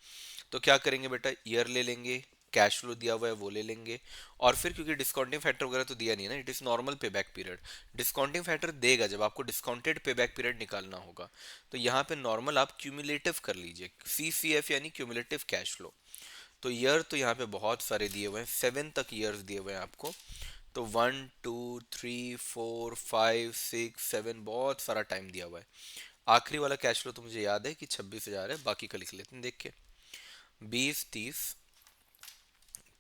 तो क्या करेंगे बेटा? ईयर ले लेंगे, कैश फ्लो दिया हुआ है वो ले लेंगे, और फिर क्योंकि डिस्काउंटिंग फैक्टर वगैरह तो दिया नहीं है ना, इट इज नॉर्मल पे बैक पीरियड। डिस्काउंटिंग फैक्टर देगा जब आपको डिस्काउंटेड पे बैक पीरियड निकालना होगा। तो यहाँ पे नॉर्मल आप क्यूमुलेटिव कर लीजिए, CCF यानी क्यूमुलेटिव कैश फ्लो। तो ईयर तो यहाँ पे बहुत सारे दिए हुए हैं, 7 तक ईयर्स दिए हुए हैं आपको। तो 1, 2, 3, 4, 5, 6, 7, बहुत सारा टाइम दिया हुआ है। आखिरी वाला कैश फ्लो तो मुझे याद है कि 26,000 है, बाकी का लिख लेते हैं देख के। 20, 30,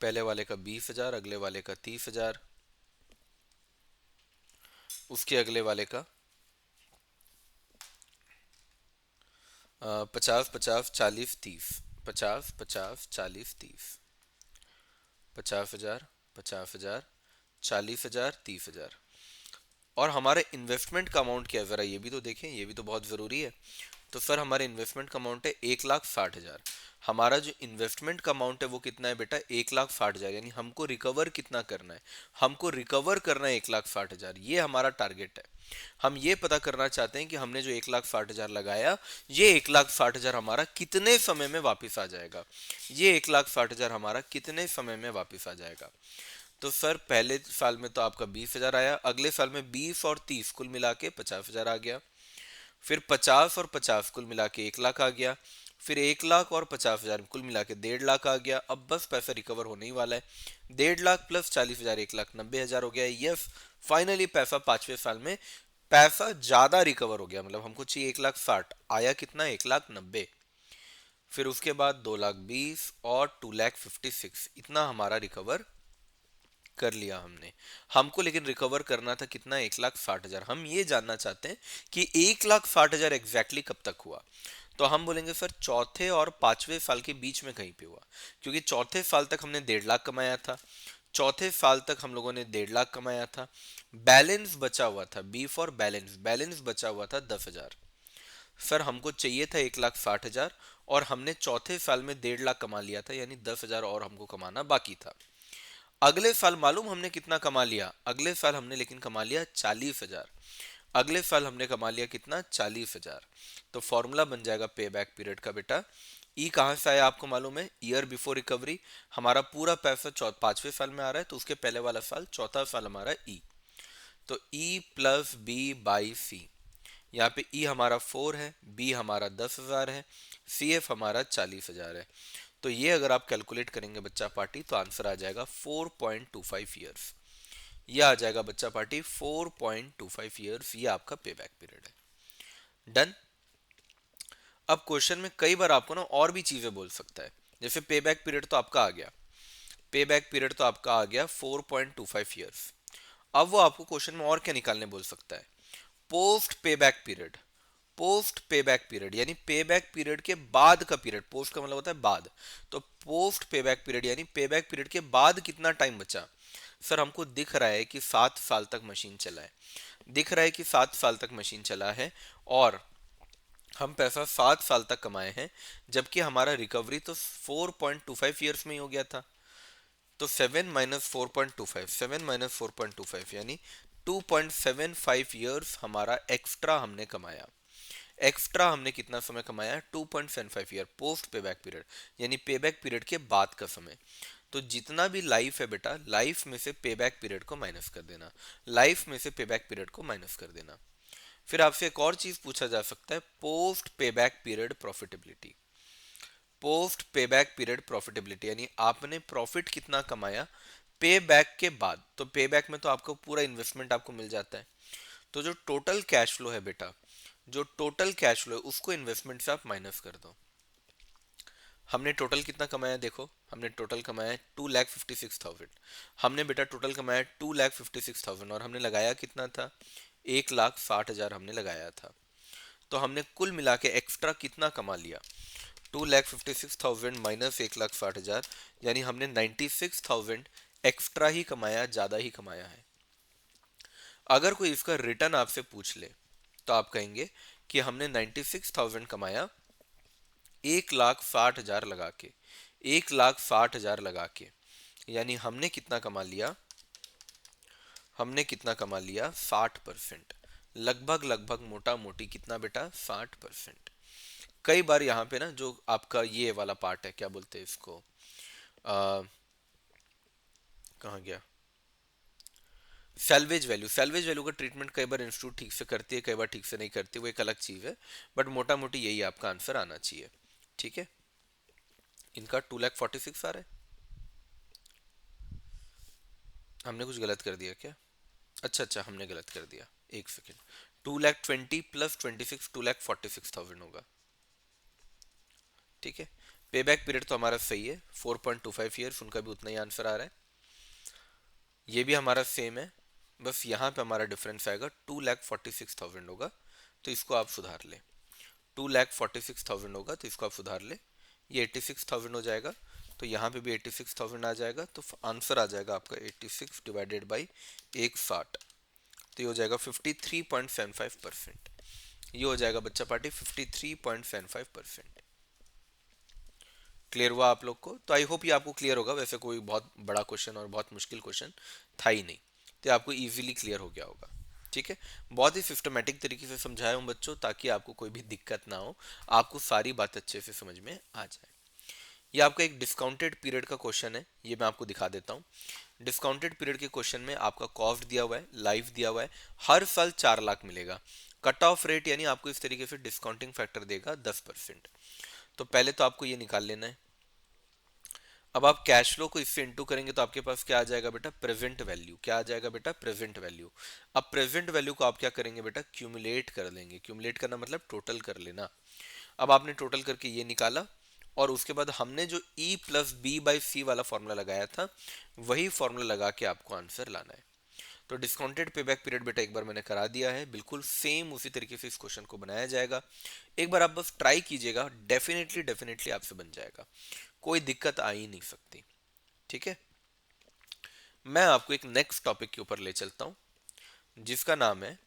पहले वाले का 20,000, अगले वाले का 30,000, उसके अगले वाले का 50, 50, 40, 30, 50, 50, 40, 30, 50,000, 50,000, 40,000, 30,000। और हमारे इन्वेस्टमेंट का अमाउंट क्या है, ज़रा ये भी तो देखें, ये भी तो बहुत ज़रूरी है। तो सर हमारे इन्वेस्टमेंट का अमाउंट है 1,60,000। हमारा जो इन्वेस्टमेंट का अमाउंट है वो कितना है बेटा? 1,60,000, यानी हमको रिकवर कितना करना है? हमको रिकवर करना है 1,60,000, ये हमारा टारगेट है। हम ये पता करना चाहते हैं कि हमने जो 1,60,000 लगाया, ये 1,60,000 हमारा कितने समय में वापस आ जाएगा? ये 1,60,000 हमारा कितने समय में वापस आ जाएगा? तो सर पहले साल में तो आपका 20,000 आया, अगले साल में 20 और 30 कुल मिला के 50,000 आ गया, फिर 50 और 50 कुल मिला के 1 लाख आ गया, फिर 1,50,000 कुल मिला के 1.5 लाख आ गया। अब बस पैसा रिकवर होने ही वाला है। 1.5 लाख प्लस 40,000 1,90,000 हो गया। यस, फाइनली पैसा 5वें साल में पैसा ज्यादा रिकवर हो गया। मतलब हमको चाहिए 1,60,000, आया कितना, 1,90,000। फिर उसके बाद 2,20,000 और 2,56,000, इतना हमारा रिकवर कर लिया हमने। हमको लेकिन रिकवर करना था कितना, 1,60,000। हम ये जानना चाहते हैं कि 1,60,000 एग्जैक्टली कब तक हुआ। तो हम बोलेंगे सर चौथे और 5वें साल के बीच में कहीं पे हुआ, क्योंकि चौथे साल तक हमने 1.5 लाख कमाया था। चौथे साल तक हम लोगों ने 1.5 लाख कमाया था। बैलेंस बचा हुआ था, बी फॉर बैलेंस, बैलेंस बचा हुआ था 10,000। सर हमको चाहिए था 1,60,000 और हमने चौथे साल में 1.5 लाख कमा लिया था, यानी 10,000 और हमको कमाना बाकी था। अगले साल मालूम हमने कितना कमा लिया, अगले साल हमने लेकिन कमा लिया 40,000। अगले साल हमने कमा लिया कितना, 40,000। तो फॉर्मूला बन जाएगा पे बैक पीरियड का बेटा। ई कहाँ से आया आपको मालूम है, ईयर बिफोर रिकवरी। हमारा पूरा पैसा 5वें साल में आ रहा है, तो उसके पहले वाला साल, चौथा साल हमारा ई। तो ई प्लस बी बाई सी। यहाँ पे ई हमारा 4 है, बी हमारा 10,000 है, सी एफ हमारा 40,000 है। तो ये अगर आप कैलकुलेट करेंगे बच्चा पार्टी, तो आंसर आ जाएगा 4.25 ईयर्स। ये आ जाएगा बच्चा पार्टी 4.25 ईयर्स। ये आपका पे बैक पीरियड है। डन। अब क्वेश्चन में कई बार आपको ना और भी चीजें बोल सकता है। जैसे पे बैक पीरियड तो आपका आ गया, पे बैक पीरियड तो आपका आ गया 4.25 ईयर्स। अब वो आपको क्वेश्चन में और क्या निकालने बोल सकता है, post pay back period. Post pay back period यानी पे बैक पीरियड के बाद का पीरियड, पोस्ट का मतलब होता है बाद। तो पोस्ट पे बैक पीरियड यानी पे बैक पीरियड के बाद कितना टाइम बचा। सर हमको दिख रहा है कि 7 साल तक मशीन चला है, दिख रहा है कि 7 साल तक मशीन चला है और हम पैसा 7 साल तक कमाए हैं, जबकि हमारा रिकवरी तो 4.25 ईयर्स में ही हो गया था। तो 7 - 4.25, 7 - 4.25 यानी 2.75 ईयर्स हमारा एक्स्ट्रा हमने कमाया। एक्स्ट्रा हमने कितना समय कमाया, 2.75 year post pay back period, यानी पे बैक पीरियड के बाद का समय। तो जितना भी लाइफ है बेटा, लाइफ में से पे बैक पीरियड को माइनस कर देना, लाइफ में से पे बैक पीरियड को माइनस कर देना। फिर आपसे एक और चीज पूछा जा सकता है, post pay back period profitability. Post pay back period profitability यानी आपने प्रॉफिट कितना कमाया पे बैक के बाद। तो पे बैक में तो आपको पूरा इन्वेस्टमेंट आपको मिल जाता है। तो जो टोटल कैश फ्लो है बेटा, जो टोटल कैश फ्लो है उसको इन्वेस्टमेंट से आप माइनस कर दो। हमने टोटल कितना कमाया, देखो हमने टोटल कमाया 2,56,000। हमने बेटा टोटल कमाया 2,56,000 और हमने लगाया कितना था, 1,60,000 हमने लगाया था। तो हमने कुल मिला के एक्स्ट्रा कितना कमा लिया, 2,56,000 माइनस 1,60,000, यानी हमने 96,000 एक्स्ट्रा ही कमाया, ज्यादा ही कमाया है। अगर कोई इसका रिटर्न आपसे पूछ ले तो आप कहेंगे कि हमने 96,000 कमाया 1,60,000 लगा के, 1,60,000 लगा के, यानी हमने कितना कमा लिया, हमने कितना कमा लिया 60%। लगभग लगभग मोटा मोटी कितना बेटा, 60%। कई बार यहाँ पे ना जो आपका ये वाला पार्ट है, क्या बोलते हैं इसको, कहाँ गया, सैल्वेज वैल्यू। सैल्वेज वैल्यू का ट्रीटमेंट कई बार इंस्टीट्यूट ठीक से करती है, कई बार ठीक से नहीं करती, वो एक अलग चीज़ है। बट मोटा मोटी यही आपका आंसर आना चाहिए। ठीक है, इनका 2,46,000 आ रहा है। हमने कुछ गलत कर दिया क्या, अच्छा अच्छा हमने गलत कर दिया, एक सेकेंड। 2,20,000 प्लस 26, 2,46,000 होगा। ठीक है, पे बैक पीरियड तो हमारा सही है 4.25 ईयर्स, उनका भी उतना ही आंसर आ रहा है। ये भी हमारा सेम है, बस यहाँ पे हमारा डिफरेंस आएगा, 2,46,000 होगा, तो इसको आप सुधार ले। 2,46,000 होगा तो इसको आप सुधार ले, ये 86,000 हो जाएगा, तो यहाँ पे भी 86,000 आ जाएगा। तो आंसर आ जाएगा आपका 86 डिवाइडेड बाई 160, तो ये हो जाएगा 53.75%। ये हो जाएगा बच्चा पार्टी 53.75%। क्लियर हुआ आप लोग को, तो आई होप ये आपको क्लियर होगा। वैसे कोई बहुत बड़ा क्वेश्चन और बहुत मुश्किल क्वेश्चन था ही नहीं, तो आपको इजीली क्लियर हो गया होगा। ठीक है, बहुत ही सिस्टमेटिक तरीके से समझाया हूँ बच्चों, ताकि आपको कोई भी दिक्कत ना हो, आपको सारी बात अच्छे से समझ में आ जाए। ये आपका एक डिस्काउंटेड पीरियड का क्वेश्चन है, ये मैं आपको दिखा देता हूँ। डिस्काउंटेड पीरियड के क्वेश्चन में आपका कॉस्ट दिया हुआ है, लाइफ दिया हुआ है, हर साल 4 लाख मिलेगा। कट ऑफ रेट यानी आपको इस तरीके से डिस्काउंटिंग फैक्टर देगा 10%। तो पहले तो आपको ये निकाल लेना है। अब आप कैश फ्लो को इससे इंटू करेंगे तो आपके पास क्या आ जाएगा बेटा, प्रेजेंट वैल्यू। क्या आ जाएगा बेटा, प्रेजेंट वैल्यू। अब प्रेजेंट वैल्यू को आप क्या करेंगे बेटा, क्यूमुलेट कर लेंगे। क्यूमुलेट करना मतलब टोटल कर लेना। अब आपने टोटल करके ये निकाला, और उसके बाद हमने जो E प्लस बी बाई सी वाला फॉर्मूला लगाया था, वही फॉर्मूला लगा के आपको आंसर लाना है। तो डिस्काउंटेड पेबैक पीरियड बेटा एक बार मैंने करा दिया है, बिल्कुल सेम उसी तरीके से इस क्वेश्चन को बनाया जाएगा। एक बार आप बस ट्राई कीजिएगा, डेफिनेटली डेफिनेटली आपसे बन जाएगा, कोई दिक्कत आ ही नहीं सकती। ठीक है, मैं आपको एक नेक्स्ट टॉपिक के ऊपर ले चलता हूं, जिसका नाम है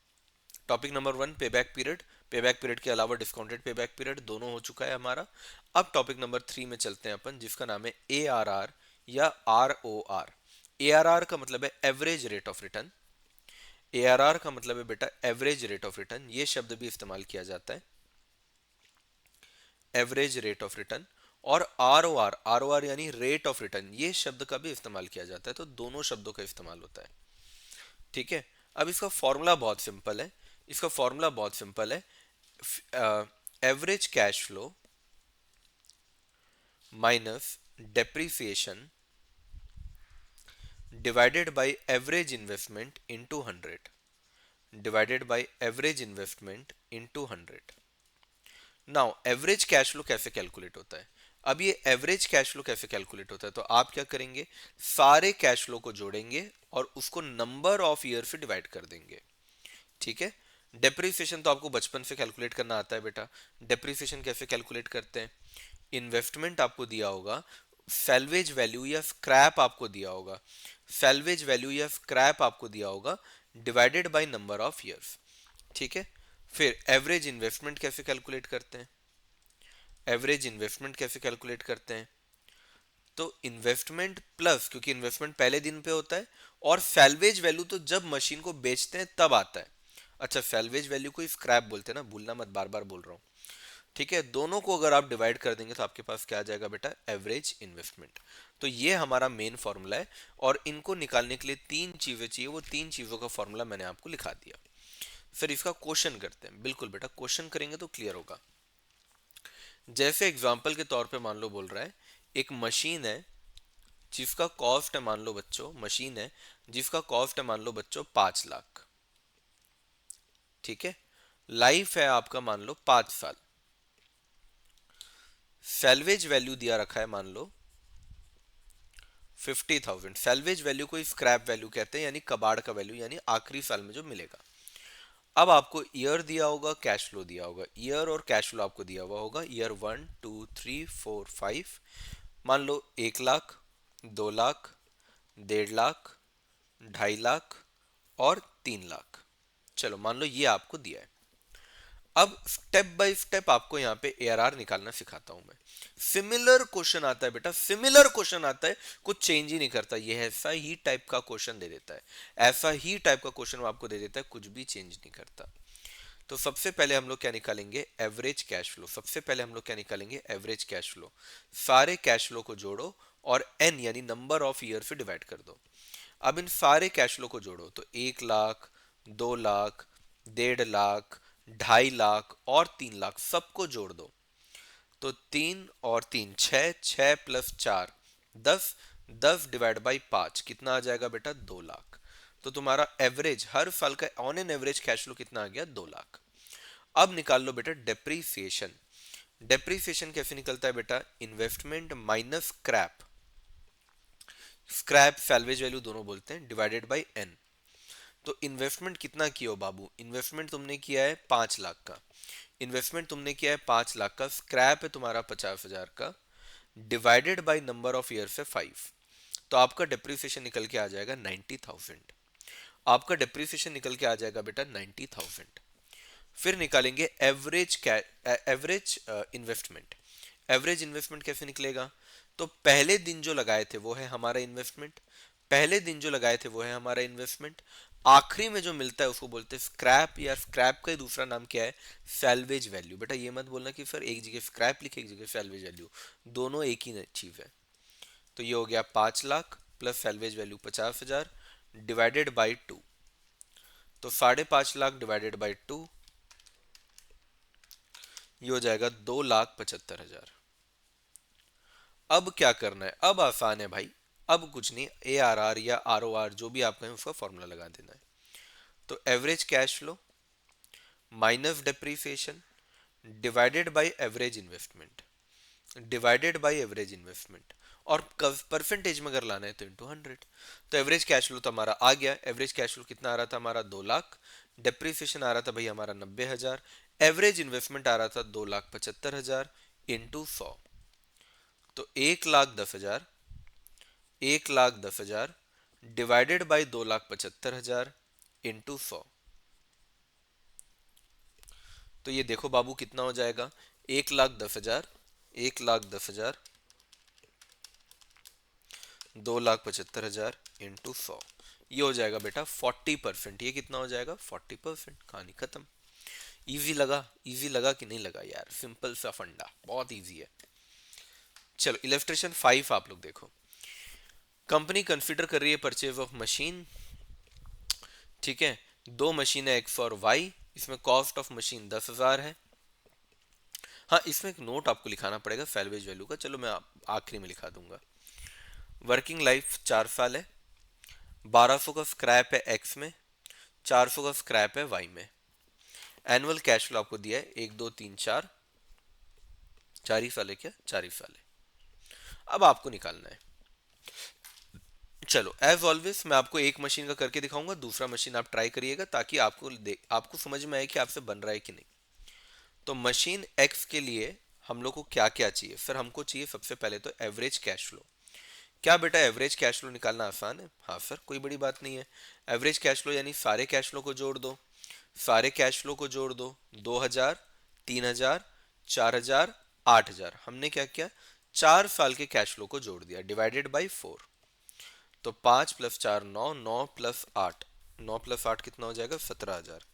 topic number 1, payback period. Payback period के अलावा डिस्काउंटेड पेबैक पीरियड दोनों हो चुका है हमारा। अब टॉपिक नंबर 3 में चलते हैं अपन, जिसका नाम है ARR या ROR। ARR का मतलब है average rate of return. ARR का मतलब है बेटा एवरेज रेट ऑफ रिटर्न, ये शब्द भी इस्तेमाल किया जाता है, एवरेज रेट ऑफ रिटर्न। और ROR यानी रेट ऑफ रिटर्न, ये शब्द का भी इस्तेमाल किया जाता है। तो दोनों शब्दों का इस्तेमाल होता है। ठीक है, अब इसका फॉर्मूला बहुत सिंपल है। इसका फॉर्मूला बहुत सिंपल है, average cash flow minus depreciation divided by average investment into 100, divided by average investment into 100। Now average cash flow कैसे कैलकुलेट होता है? अब ये एवरेज कैश फ्लो कैसे कैलकुलेट होता है, तो आप क्या करेंगे, सारे कैश फ्लो को जोड़ेंगे और उसको नंबर ऑफ ईयर से डिवाइड कर देंगे। ठीक है, डेप्रिसिएशन तो आपको बचपन से कैलकुलेट करना आता है बेटा। डेप्रिसिएशन कैसे कैलकुलेट करते हैं, इन्वेस्टमेंट आपको दिया होगा, सैल्वेज वैल्यू या स्क्रैप आपको दिया होगा, सैल्वेज वैल्यू या स्क्रैप आपको दिया होगा, divided by number of years. ठीक है, फिर एवरेज इन्वेस्टमेंट कैसे कैलकुलेट करते हैं, एवरेज इन्वेस्टमेंट कैसे कैलकुलेट करते हैं, तो इन्वेस्टमेंट प्लस, क्योंकि इन्वेस्टमेंट पहले दिन पे होता है, और सैल्वेज वैल्यू तो जब मशीन को बेचते हैं तब आता है। अच्छा, सैल्वेज वैल्यू को स्क्रैप बोलते हैं ना, भूलना मत, बार बार बोल रहा हूँ। ठीक है, दोनों को अगर आप डिवाइड कर देंगे तो आपके पास क्या आ जाएगा बेटा, एवरेज इन्वेस्टमेंट। तो ये हमारा मेन फॉर्मूला है, और इनको निकालने के लिए तीन चीजें चाहिए, वो तीन चीजों का फॉर्मूला मैंने आपको लिखा दिया। फिर इसका क्वेश्चन करते हैं। बिल्कुल बेटा, क्वेश्चन करेंगे तो क्लियर होगा। जैसे एग्जाम्पल के तौर पे मान लो बोल रहा है, एक मशीन है जिसका कॉस्ट है, मान लो बच्चों, मशीन है जिसका कॉस्ट है मान लो बच्चों 5 लाख। ठीक है, लाइफ है आपका मान लो 5 साल। सैल्वेज वैल्यू दिया रखा है मान लो 50,000। सैल्वेज वैल्यू को स्क्रैप वैल्यू कहते हैं, यानी कबाड़ का वैल्यू, यानी आखिरी साल में जो मिलेगा। अब आपको ईयर दिया होगा, कैश फ्लो दिया होगा, ईयर और कैश फ्लो आपको दिया हुआ होगा, ईयर 1 2 3 4 5। मान लो 1 लाख, 2 लाख, 1.5 लाख, 2.5 लाख और 3 लाख। चलो मान लो ये आपको दिया है। अब स्टेप बाय स्टेप आपको यहाँ पे ARR निकालना सिखाता हूं मैं। सिमिलर क्वेश्चन आता है बेटा, सिमिलर क्वेश्चन आता है, कुछ चेंज ही नहीं करता, ये ऐसा ही टाइप का क्वेश्चन दे देता है, ऐसा ही टाइप का क्वेश्चन वो आपको दे देता है, कुछ भी चेंज नहीं करता। तो सबसे पहले हम लोग क्या निकालेंगे, एवरेज कैश फ्लो। सबसे पहले हम लोग क्या निकालेंगे, एवरेज कैश फ्लो। सारे कैश फ्लो को जोड़ो और n यानी नंबर ऑफ ईयर से डिवाइड कर दो। अब इन सारे कैश फ्लो को जोड़ो तो 1 लाख, 2 लाख, 1.5 लाख, 2.5 लाख और 3 लाख, सबको जोड़ दो। तो 3 और 3 6, 6 + 4 10, 10/5 कितना आ जाएगा बेटा, 2 लाख। तो तुम्हारा एवरेज हर साल का on an average cash flow कितना आ गया, 2 लाख। अब निकाल लो बेटा डेप्रीसिएशन। डेप्रीसिएशन कैसे निकलता है बेटा, investment minus scrap, scrap salvage value दोनों बोलते हैं, डिवाइडेड बाय n। तो इन्वेस्टमेंट कितना किया हो बाबू, इन्वेस्टमेंट तुमने किया है 5 लाख का, इन्वेस्टमेंट तुमने किया है 5 लाख का, स्क्रैप है तुम्हारा 50,000 का, divided by number of year से 5। तो आपका डिप्रिसिएशन निकल के आ जाएगा 90,000। आपका डिप्रिसिएशन निकल के आ जाएगा बेटा 90,000। फिर निकालेंगे average average investment. Average investment कैसे निकलेगा, तो पहले दिन जो लगाए थे वो है हमारा इन्वेस्टमेंट, पहले दिन जो लगाए थे वो है हमारा इन्वेस्टमेंट, आखिरी में जो मिलता है उसको बोलते हैं स्क्रैप, या स्क्रैप का ही दूसरा नाम क्या है, सैल्वेज वैल्यू। बेटा ये मत बोलना कि सर एक जगह स्क्रैप लिखे एक जगह सैल्वेज वैल्यू, दोनों एक ही चीज है। तो ये हो गया 5 lakh plus salvage value 50,000 divided by 2। तो 5.5 लाख डिवाइडेड बाई 2, ये हो जाएगा 2,75,000। अब क्या करना है, अब आसान है भाई। अब कुछ नहीं, ए आर आर या आर ओ आर जो भी आप कहें उसका फॉर्मूला लगा देना है। तो average cash flow minus depreciation divided by average investment, divided by average investment, और परसेंटेज में अगर लाना है तो इंटू 100। तो एवरेज कैश फ्लो तो हमारा आ गया। एवरेज कैश फ्लो कितना आ रहा था हमारा, 2 लाख। डेप्रीसिएशन आ रहा था भाई हमारा 90,000। एवरेज इन्वेस्टमेंट आ रहा था 2,75,000 इंटू 100। तो 1,10,000, 1,10,000 डिवाइडेड बाई 2,75,000 इंटू 100। तो ये देखो बाबू कितना हो जाएगा, 1,10,000, 1,10,000, 2,75,000 इंटू 100। ये हो जाएगा बेटा 40%। ये कितना हो जाएगा, 40%। कहानी खत्म। इजी लगा, इजी लगा कि नहीं लगा यार, सिंपल सा फंडा, बहुत इजी है। चलो इलस्ट्रेशन 5 आप लोग देखो। कंपनी कंसिडर कर रही है परचेज ऑफ मशीन, ठीक है। दो मशीन है एक्स और वाई, इसमें कॉस्ट ऑफ मशीन 10,000 है। हाँ इसमें एक नोट आपको लिखाना पड़ेगा सैलवेज वैल्यू का, चलो मैं आखिरी में लिखा दूंगा। वर्किंग लाइफ 4 साल है, 1,200 का स्क्रैप है एक्स में, 400 का स्क्रैप है वाई में। एनुअल कैश फ्लो आपको दिया है 1, 2, 3, 4, 4 ही साल है क्या, 4 ही साल है। अब आपको निकालना है। चलो एज ऑलवेज मैं आपको एक मशीन का करके दिखाऊंगा, दूसरा मशीन आप ट्राई करिएगा ताकि आपको समझ में आए कि आपसे बन रहा है कि नहीं। तो मशीन एक्स के लिए हम लोग को क्या क्या चाहिए, फिर हमको चाहिए सबसे पहले तो एवरेज कैश फ्लो। क्या बेटा एवरेज कैश फ्लो निकालना आसान है, हाँ सर कोई बड़ी बात नहीं है। एवरेज कैश फ्लो यानी सारे कैश फ्लो को जोड़ दो, सारे कैश फ्लो को जोड़ दो, 2,000, 3,000, 4,000, 8,000। हमने क्या किया, 4 साल के कैश फ्लो को जोड़ दिया, डिवाइडेड बाई 4। तो 5 + 4 9, 9 + 8, 9 + 8 कितना हो जाएगा, 17,000।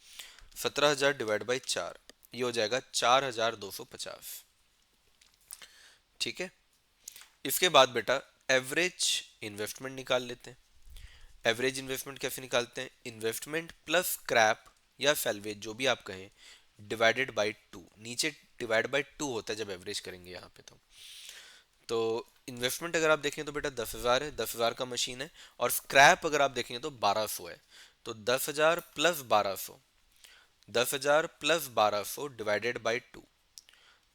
17,000 डिवाइड बाई 4, ये हो जाएगा 4,250। ठीक है। इसके बाद बेटा एवरेज इन्वेस्टमेंट निकाल लेते हैं। एवरेज इन्वेस्टमेंट कैसे निकालते हैं, इन्वेस्टमेंट प्लस स्क्रैप या सैलवेज जो भी आप कहें, डिवाइडेड बाई 2। नीचे डिवाइड बाई 2 होता है जब एवरेज करेंगे यहाँ पे। तो इन्वेस्टमेंट अगर आप देखें तो बेटा 10,000 है, 10,000 का मशीन है। और स्क्रैप अगर आप देखेंगे तो 1,200 है। तो 10,000 प्लस 1,200, 10,000 प्लस 1,200 डिवाइडेड बाई 2।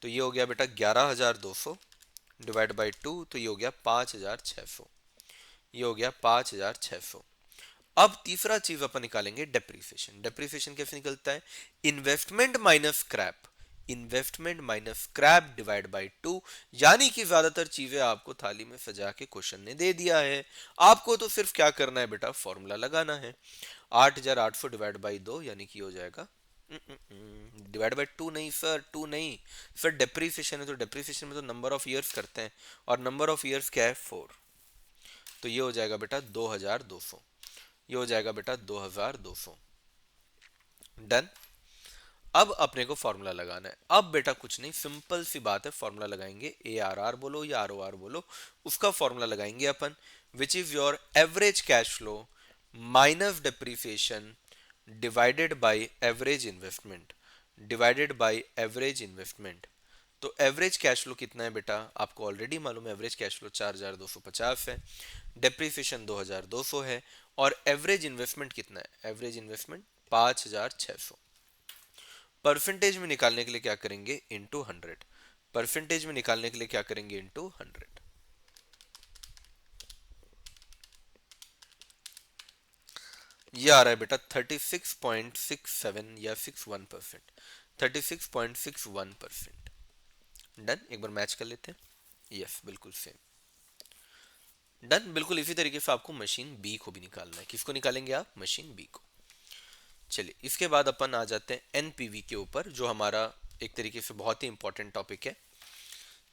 तो ये हो गया बेटा 11,200 डिवाइड बाई 2, तो ये हो गया 5,600। ये हो गया 5,600। अब तीसरा चीज अपन निकालेंगे डेप्रीसिएशन। डेप्रीसिएशन कैसे निकलता है, investment minus scrap, investment minus scrap divide by 2। यानी कि ज्यादातर चीजें आपको थाली में सजा के क्वेश्चन ने दे दिया है। आपको तो सिर्फ क्या करना है बेटा, फॉर्मूला लगाना है। 8,800 डिवाइड बाई 2 यानी कि हो जाएगा, डिवाइड बाई 2 नहीं सर, 2 नहीं सर, डेप्रीसिएशन है तो डेप्रीसिएशन में तो नंबर ऑफ ईयर्स करते हैं, और नंबर ऑफ ईयर्स क्या है, 4। तो ये हो जाएगा बेटा 2,200। ये हो जाएगा बेटा 2,200। डन। अब अपने को फॉर्मूला लगाना है। अब बेटा कुछ नहीं, सिंपल सी बात है, फॉर्मूला लगाएंगे, ए आर आर बोलो या आर ओ आर बोलो, उसका फॉर्मूला लगाएंगे अपन, which is your average cash flow minus depreciation divided by average investment, divided by average investment. तो एवरेज कैश फ्लो कितना है बेटा, आपको ऑलरेडी मालूम है, एवरेज कैश फ्लो 4,250 है, डेप्रीसिएशन 2,200 है, और एवरेज इन्वेस्टमेंट कितना है, एवरेज इन्वेस्टमेंट 5,600। परसेंटेज में निकालने के लिए क्या करेंगे, इंटू 100। परसेंटेज में निकालने के लिए क्या करेंगे, इंटू 100। ये आ रहा है बेटा 36.67 या 61%, 36.61%। डन, एक बार मैच कर लेते हैं। यस बिल्कुल सेम। डन, बिल्कुल इसी तरीके से आपको मशीन बी को भी निकालना है। किसको निकालेंगे आप, मशीन बी को। चलिए इसके बाद अपन आ जाते हैं एनपीवी के ऊपर, जो हमारा एक तरीके से बहुत ही इंपॉर्टेंट टॉपिक है।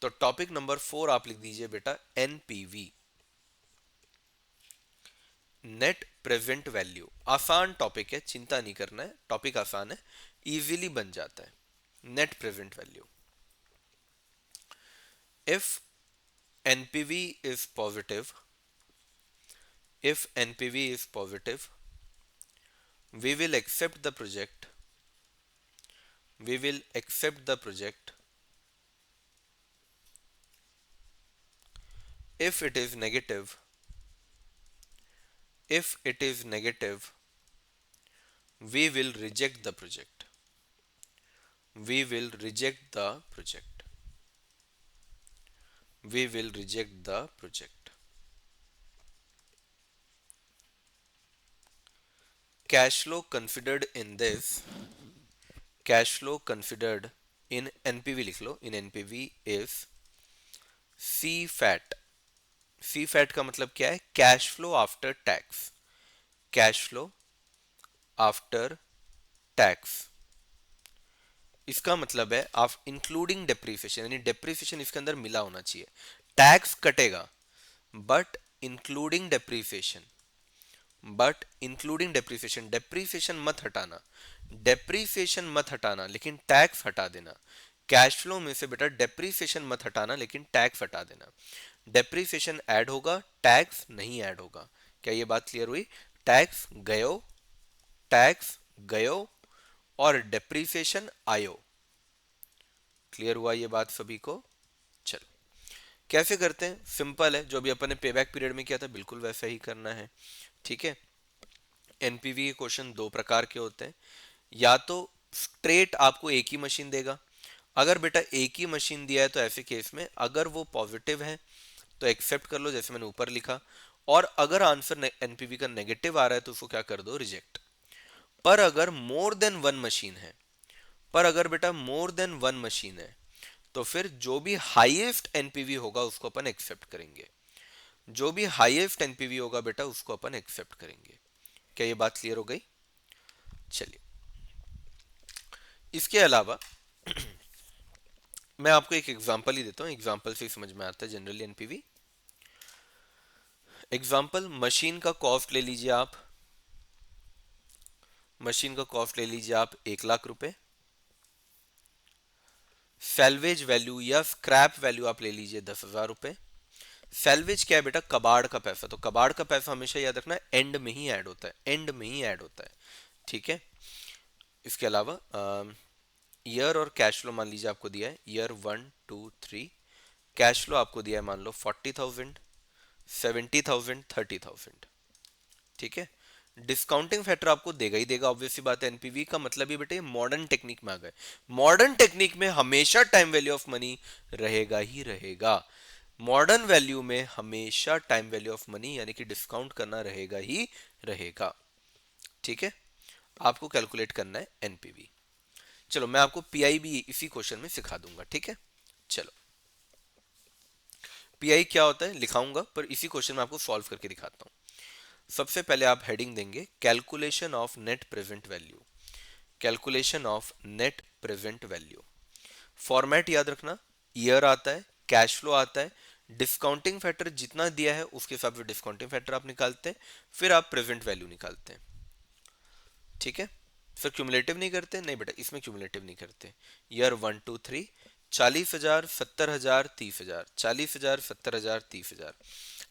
तो टॉपिक नंबर 4 आप लिख दीजिए बेटा, एनपीवी, नेट प्रेजेंट वैल्यू। आसान टॉपिक है, चिंता नहीं करना है, टॉपिक आसान है, इजीली बन जाता है। Net present value, if NPV is positive, if NPV is positive, we will accept the project, we will accept the project if it is negative, if it is negative, we will reject the project. We will reject the project. We will reject the project. Cash flow considered in this, cash flow considered in NPV लिख लो, in NPV is CFAT. CFAT का मतलब क्या है? Cash flow after tax. Cash flow after tax. इसका मतलब है आप इंक्लूडिंग डेप्रीसिएशन, यानी डेप्रीसिएशन इसके अंदर मिला होना चाहिए. टैक्स कटेगा but including depreciation. But including depreciation, depreciation मत हटाना. डेप्रीसिएशन मत हटाना लेकिन टैक्स हटा देना. कैश फ्लो में से बेटा डेप्रीसिएशन मत हटाना लेकिन टैक्स हटा देना. डेप्रीसिएशन ऐड होगा, टैक्स नहीं ऐड होगा. क्या ये बात क्लियर हुई? टैक्स गयो, टैक्स गयो और डेप्रीसिएशन आयो. क्लियर हुआ ये बात सभी को? चलो कैसे करते हैं? सिंपल है, जो भी अपन ने पे बैक पीरियड में किया था बिल्कुल वैसा ही करना है. ठीक है. एनपीवी के क्वेश्चन दो प्रकार के होते हैं. या तो स्ट्रेट आपको एक ही मशीन देगा. अगर बेटा एक ही मशीन दिया है तो ऐसे केस में अगर वो पॉजिटिव है तो एक्सेप्ट कर लो जैसे मैंने ऊपर लिखा. और अगर आंसर एनपीवी का नेगेटिव आ रहा है तो उसको क्या कर दो? रिजेक्ट. पर अगर मोर देन वन मशीन है, पर अगर बेटा मोर देन वन मशीन है तो फिर जो भी हाईएस्ट एनपीवी होगा उसको अपन एक्सेप्ट करेंगे. जो भी हाईएस्ट एनपीवी होगा बेटा उसको अपन एक्सेप्ट करेंगे. क्या ये बात क्लियर हो गई? चलिए इसके अलावा मैं आपको एक एग्जांपल ही देता हूँ. एग्जांपल से ही समझ में आता है जनरली एनपीवी. एग्जांपल, मशीन का कॉस्ट ले लीजिए आप. मशीन का कॉस्ट ले लीजिए आप 1 लाख रुपए. सैल्वेज वैल्यू या स्क्रैप वैल्यू आप ले लीजिए 10,000 रुपए. सैल्वेज क्या है बेटा? कबाड़ का पैसा. तो कबाड़ का पैसा हमेशा याद रखना एंड में ही ऐड होता है, एंड में ही ऐड होता है. ठीक है. इसके अलावा ईयर और कैश फ्लो मान लीजिए आपको दिया है ईयर 1 2 3. कैश फ्लो आपको दिया है मान लो 40,000, 70,000, 30,000. ठीक है. डिस्काउंटिंग फैक्टर आपको देगा ही देगा, ऑब्वियसली बात है. एनपीवी का मतलब ही बेटे मॉडर्न टेक्निक में आ गए. मॉडर्न टेक्निक में हमेशा टाइम वैल्यू ऑफ मनी रहेगा ही रहेगा. मॉडर्न वैल्यू में हमेशा टाइम वैल्यू ऑफ मनी यानी कि डिस्काउंट करना रहेगा ही रहेगा. ठीक है. आपको कैलकुलेट करना है एनपीवी. चलो मैं आपको पीआई भी इसी क्वेश्चन में सिखा दूंगा. ठीक है. चलो पीआई क्या होता है लिखाऊंगा पर इसी क्वेश्चन में आपको सॉल्व करके दिखाता हूं. सबसे पहले आप हेडिंग देंगे calculation of net present value. Calculation of net present value. Format याद रखना, ईयर आता है, कैश फ्लो आता है, डिस्काउंटिंग फैक्टर जितना दिया है उसके हिसाब से डिस्काउंटिंग फैक्टर आप निकालते हैं, फिर आप प्रेजेंट वैल्यू निकालते हैं. ठीक है. फिर क्यूमुलेटिव नहीं करते? नहीं बेटा इसमें क्यूमुलेटिव नहीं करते. ईयर 1 2 3, 40,000, 70,000, 30,000, 40,000, 70,000, 30,000.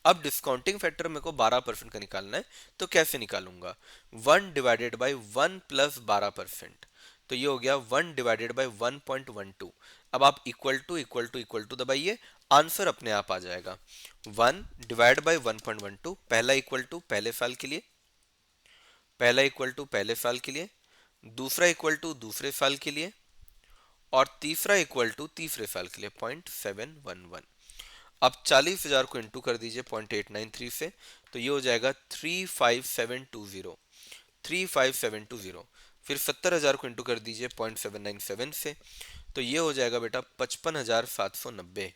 अब डिस्काउंटिंग फैक्टर मेरे को 12% का निकालना है तो कैसे निकालूंगा? 1/1 प्लस 12%. तो ये हो गया 1/1.12. अब आप equal to equal to equal to दबाइए, आंसर अपने आप आ जाएगा. 1/1.12. पहला इक्वल टू पहले साल के लिए, पहला इक्वल टू पहले साल के लिए, दूसरा इक्वल टू दूसरे साल के लिए और तीसरा इक्वल टू तीसरे साल के लिए 0.711. अब 40,000 को इंटू कर दीजिए 0.893 से तो ये हो जाएगा 35720. 35720. फिर 70,000 को इंटू कर दीजिए 0.797 से तो ये हो जाएगा बेटा 55,790.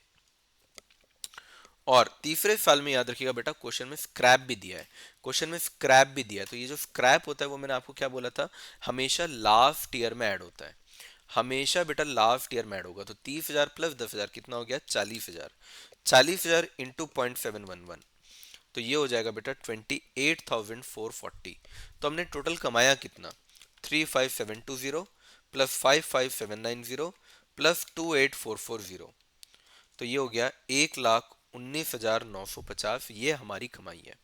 और तीसरे साल में याद रखिएगा बेटा क्वेश्चन में स्क्रैप भी दिया है. क्वेश्चन में स्क्रैप भी दिया है तो ये जो स्क्रैप होता है वो मैंने आपको क्या बोला था, हमेशा लास्ट ईयर में ऐड होता है. हमेशा बेटा लास्ट ईयर में ऐड होगा. तो 30,000 प्लस 10,000 कितना हो गया? 40,000. 40,000 इंटू 0.711 तो ये हो जाएगा बेटा 28,440. तो हमने टोटल कमाया कितना? 35720 प्लस 55790 प्लस 28,440. तो ये हो गया 1,19,950. ये हमारी कमाई है.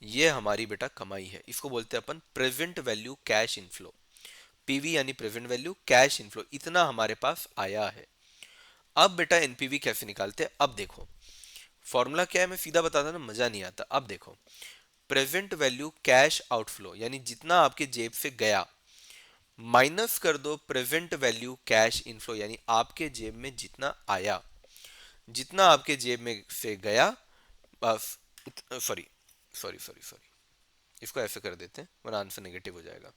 ये हमारी बेटा कमाई है. इसको बोलते हैं अपन present value cash inflow. PV यानी प्रेजेंट वैल्यू कैश इनफ्लो, इतना हमारे पास आया है. अब बेटा एनपीवी कैसे निकालते हैं? अब देखो फॉर्मूला क्या है मैं सीधा बताता ना, मजा नहीं आता। अब देखो, प्रेजेंट वैल्यू कैश आउटफ्लो यानी जितना आपके जेब से गया, माइनस कर दो प्रेजेंट वैल्यू कैश इनफ्लो यानी आपके जेब में जितना आया। जितना आपके जेब में से गया, सॉरी सॉरी सॉरी सॉरी, इसको ऐसे कर देते हैं वरना आंसर नेगेटिव हो जाएगा।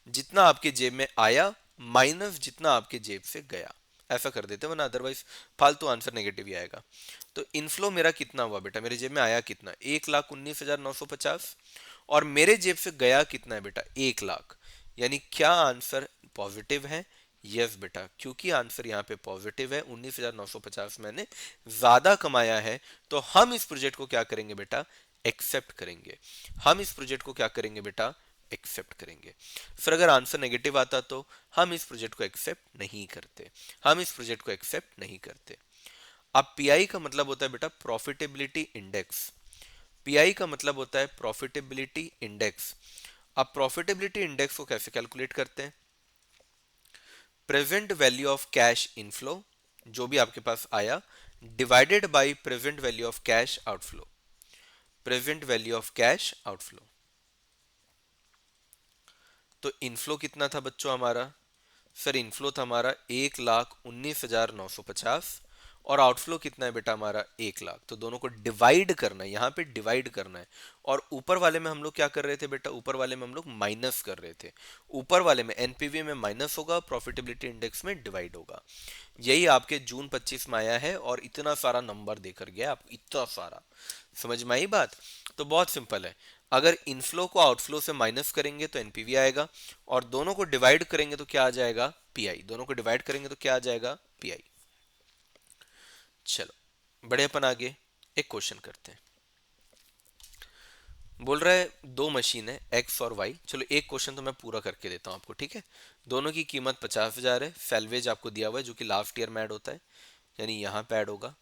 जितना आपके जेब में आया माइनस जितना आपके जेब से गया, ऐसा कर देते हैं वरना अदरवाइज फालतू आंसर नेगेटिव ही आएगा। तो इनफ्लो मेरा कितना हुआ बेटा, मेरे जेब में आया कितना, 1,19,950, और मेरे जेब से गया कितना है बेटा, 1 लाख। यानी क्या आंसर पॉजिटिव है? यस बेटा, क्योंकि आंसर यहाँ पे पॉजिटिव है, 19,950 मैंने ज्यादा कमाया है। तो हम इस प्रोजेक्ट को क्या करेंगे बेटा, एक्सेप्ट करेंगे। हम इस प्रोजेक्ट को क्या करेंगे बेटा, एक्सेप्ट करेंगे। फिर अगर आंसर नेगेटिव आता तो हम इस प्रोजेक्ट को एक्सेप्ट नहीं करते, हम इस प्रोजेक्ट को एक्सेप्ट नहीं करते। अब पीआई का मतलब होता है बेटा प्रॉफिटेबिलिटी इंडेक्स। पीआई का मतलब होता है प्रॉफिटेबिलिटी इंडेक्स। अब प्रॉफिटेबिलिटी इंडेक्स को कैसे कैलकुलेट करते हैं, present value of cash inflow, जो भी आपके पास आया, divided by present value of cash outflow. Present value of cash outflow, तो इनफ्लो कितना था बच्चों हमारा, सर इनफ्लो था हमारा 1,19,950, और आउटफ्लो कितना है बेटा हमारा 1 लाख। तो दोनों को डिवाइड करना है, यहाँ पे डिवाइड करना है। और ऊपर वाले में हम लोग क्या कर रहे थे बेटा, ऊपर वाले में हम लोग माइनस कर रहे थे। ऊपर वाले में एनपीवी में माइनस होगा, प्रॉफिटेबिलिटी इंडेक्स में डिवाइड होगा। यही आपके जून 25 में आया है, और इतना सारा नंबर देकर गया आपको, इतना सारा। समझ में आई बात? तो बहुत सिंपल है, अगर इनफ्लो को आउटफ्लो से माइनस करेंगे तो एनपीवी आएगा, और दोनों को डिवाइड करेंगे तो क्या आ जाएगा, पीआई। दोनों को डिवाइड करेंगे तो क्या आ जाएगा, पीआई। चलो बड़े अपन आगे एक क्वेश्चन करते हैं। बोल रहा है दो मशीन है एक्स और वाई। चलो एक क्वेश्चन तो मैं पूरा करके देता हूँ आपको, ठीक है। दोनों की कीमत 50,000 है। सैलवेज आपको दिया हुआ है जो कि लास्ट ईयर में ऐड होता है, यानी यहाँ पे ऐड होगा।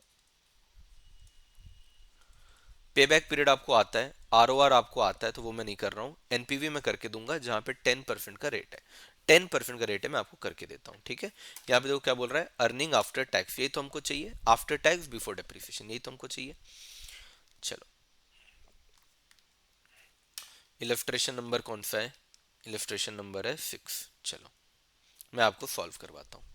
पे बैक पीरियड आपको आता है, आरओआर आपको आता है, तो वो मैं नहीं कर रहा हूँ। एनपीवी में करके दूंगा जहाँ पे 10% का रेट है। 10% का रेट है, मैं आपको करके देता हूँ, ठीक है। यहाँ पे देखो क्या बोल रहा है, अर्निंग आफ्टर टैक्स, यही तो हमको चाहिए, आफ्टर टैक्स बिफोर डेप्रिसिएशन, यही तो हमको चाहिए। चलो, इलस्ट्रेशन नंबर कौन सा है, इलस्ट्रेशन नंबर है 6। चलो मैं आपको सॉल्व करवाता हूँ।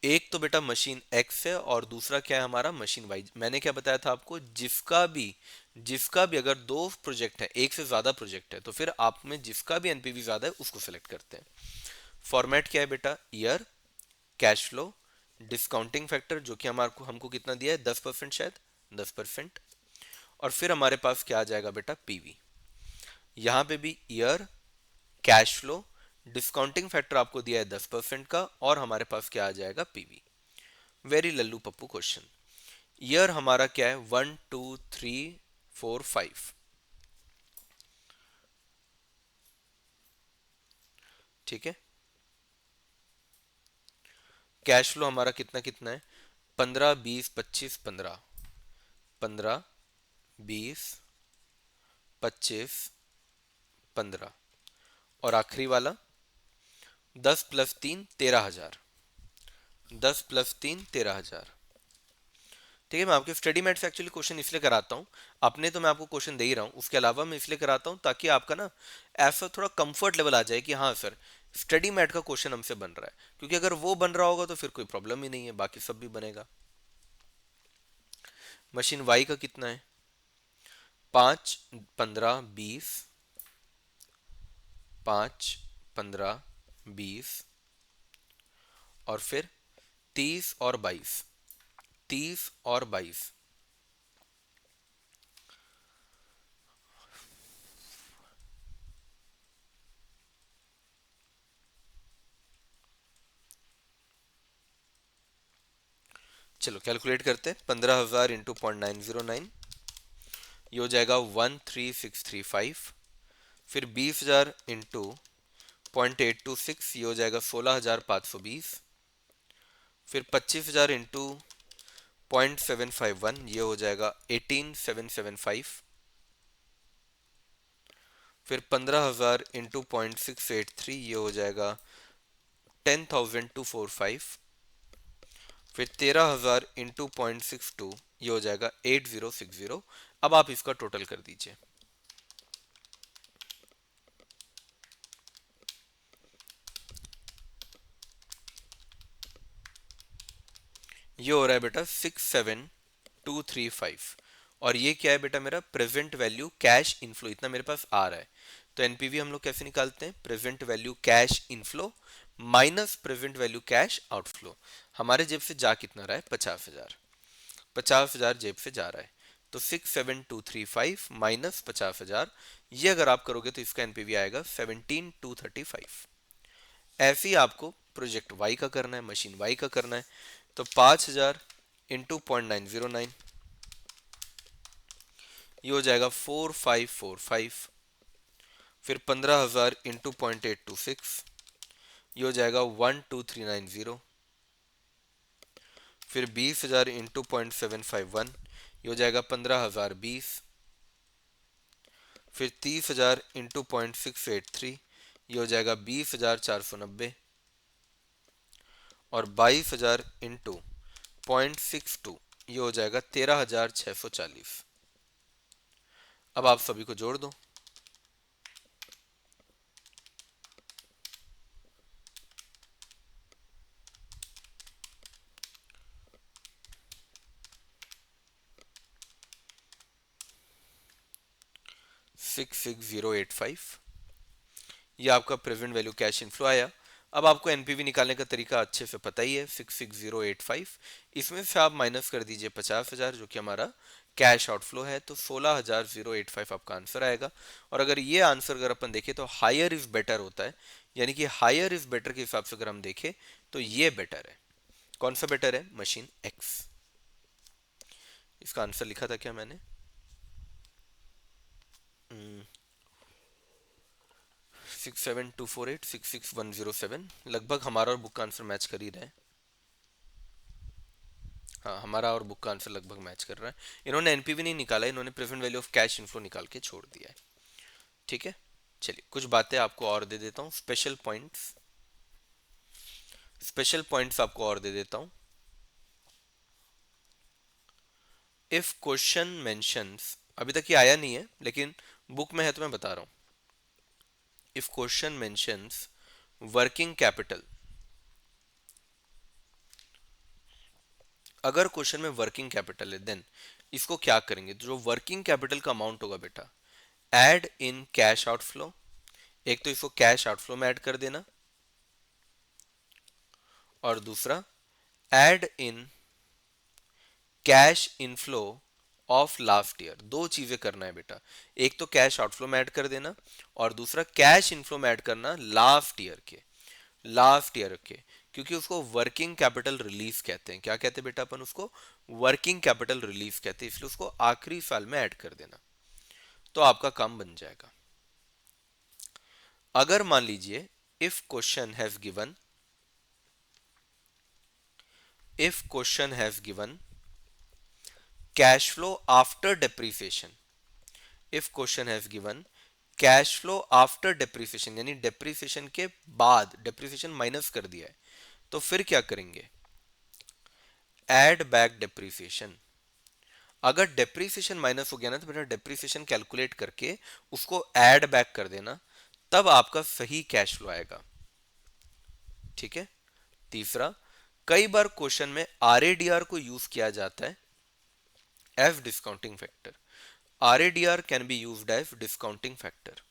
एक तो बेटा मशीन एक्स है और दूसरा क्या है हमारा, मशीन वाई। मैंने क्या बताया था आपको, जिसका भी अगर दो प्रोजेक्ट है, एक से ज्यादा प्रोजेक्ट है, तो फिर आप में जिसका भी एनपीवी ज्यादा है उसको सेलेक्ट करते हैं। फॉर्मेट क्या है बेटा, year, cash flow, discounting factor जो कि हमारे हमको कितना दिया है, 10% शायद, 10%। और फिर हमारे पास क्या आ जाएगा बेटा, पीवी। यहाँ पे भी year, cash flow, discounting factor आपको दिया है 10% का, और हमारे पास क्या आ जाएगा, PV. Very Lallu Pappu question. Year हमारा क्या है, 1 2 3 4 5, ठीक है। कैश फ्लो हमारा कितना कितना है, 15 20 25 15, 15 20 25 15, और आखिरी वाला 10 + 3 13,000, 10 + 3 13,000। ठीक है, मैं आपके स्टडी मैट से एक्चुअली क्वेश्चन इसलिए कराता हूँ, अपने तो मैं आपको क्वेश्चन दे ही रहा हूँ, उसके अलावा मैं इसलिए कराता हूँ ताकि आपका ना ऐसा थोड़ा कंफर्ट लेवल आ जाए कि हाँ सर स्टडी मैट का क्वेश्चन हमसे बन रहा है। क्योंकि अगर वो बन रहा होगा तो फिर कोई प्रॉब्लम ही नहीं है, बाकी सब भी बनेगा। मशीन वाई का कितना है, 5 15 20, 5 15 20, और फिर 30 और 22, 30 और 22। चलो कैलकुलेट करते हैं, 15,000 इंटू 0.909, ये हो जाएगा 13,635। फिर 20,000 इंटू 0.826, ये हो जाएगा 16,520। फिर 25,000 इंटू 0.751, ये हो जाएगा 18,775। फिर 15,000 इंटू 0.683, ये हो जाएगा 10,245। फिर 13,000 इंटू 0.62, ये हो जाएगा 8060। अब आप इसका टोटल कर दीजिए। ये हो रहा है बेटा 67235। और ये क्या है बेटा, मेरा प्रेजेंट वैल्यू कैश इनफ्लो, इतना मेरे पास आ रहा है। तो एनपीवी हम लोग कैसे निकालते हैं, present value cash inflow minus present value cash outflow. हमारे जेब से जा कितना रहा है, 50,000। 50,000 जेब से जा रहा है, तो 67235 माइनस 50,000, ये अगर आप करोगे तो इसका एनपीवी आएगा 17,235। ऐसे ही आपको प्रोजेक्ट वाई का करना है, मशीन वाई का करना है। तो 5,000 इंटू 0.909, ये हो जाएगा 4545। फिर 15,000 इंटू 0.826, ये हो जाएगा 12390। फिर 20,000 इंटू 0.751, ये हो जाएगा 15,020। फिर 30,000 इंटू 0.683, ये हो जाएगा 20,490। और 22,000 इंटू 0.62, ये हो जाएगा 13,640। अब आप सभी को जोड़ दो। 66085, ये आपका प्रेजेंट वैल्यू कैश इनफ्लो आया। अब आपको एनपीवी निकालने का तरीका अच्छे से पता ही है, 66085। इसमें से आप माइनस कर दीजिए 50,000 जो कि हमारा कैश आउटफ्लो है, तो 16,085 आपका आंसर आएगा। और अगर ये आंसर अगर अपन देखें तो हायर इज बेटर होता है, यानी कि हायर इज बेटर के हिसाब से अगर हम देखें तो ये बेटर है। कौन सा बेटर है, मशीन एक्स। इसका आंसर लिखा था क्या मैंने, 67248 66107। लगभग हमारा और बुक का आंसर मैच कर ही रहे हैं। हाँ, हमारा और बुक का आंसर लगभग मैच कर रहा है। इन्होंने एनपीवी नहीं निकाला, इन्होंने present value of cash inflow निकाल के छोड़ दिया है। ठीक है, चलिए कुछ बातें आपको और दे देता हूँ, स्पेशल पॉइंट्स। स्पेशल पॉइंट्स आपको और दे देता हूँ। इफ क्वेश्चन मेंशंस, अभी तक ये आया नहीं है लेकिन बुक में है तो मैं बता रहा हूँ। If question mentions working capital, अगर क्वेश्चन में वर्किंग कैपिटल है देन इसको क्या करेंगे, तो जो वर्किंग कैपिटल का अमाउंट होगा बेटा, ऐड इन कैश आउटफ्लो। एक तो इसको कैश आउटफ्लो में ऐड कर देना, और दूसरा add in cash inflow of last year. दो चीजें करना है बेटा, एक तो कैश आउटफ्लो में ऐड कर देना, और दूसरा कैश इनफ्लो में ऐड करना लास्ट ईयर के, लास्ट ईयर के। क्योंकि उसको वर्किंग कैपिटल रिलीज कहते हैं। क्या कहते हैं बेटा अपन उसको, वर्किंग कैपिटल रिलीज कहते हैं, इसलिए उसको आखिरी साल में ऐड कर देना, तो आपका काम बन जाएगा। अगर मान लीजिए if question has given, if question has given cash flow after depreciation, if question has given cash flow after depreciation, यानी डेप्रीसिएशन के बाद, डेप्रीसिएशन माइनस कर दिया है, तो फिर क्या करेंगे, एड बैक डेप्रीसिएशन। अगर डेप्रीसिएशन माइनस हो गया ना तो बेटा डेप्रीसिएशन कैलकुलेट करके उसको ऐड बैक कर देना, तब आपका सही कैश फ्लो आएगा। ठीक है। तीसरा, कई बार क्वेश्चन में आरएडीआर को यूज किया जाता है as discounting factor. RADR can be used as discounting factor.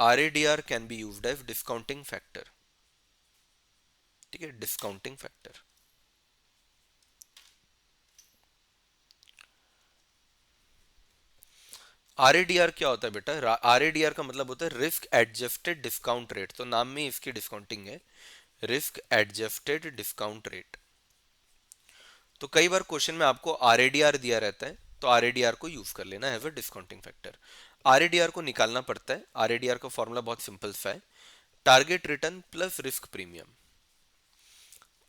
RADR can be used as discounting factor. ठीक है, डिस्काउंटिंग फैक्टर। आरएडीआर क्या होता है बेटा, आरएडीआर का मतलब होता है रिस्क एडजस्टेड डिस्काउंट रेट, तो नाम में इसकी डिस्काउंटिंग है, रिस्क एडजस्टेड डिस्काउंट रेट। तो कई बार क्वेश्चन में आपको आरएडीआर दिया रहता है, तो आरएडीआर को यूज कर लेना as a discounting factor. RADR को निकालना पड़ता है, आरएडीआर का फॉर्मूला बहुत सिंपल सा है, target return plus risk premium.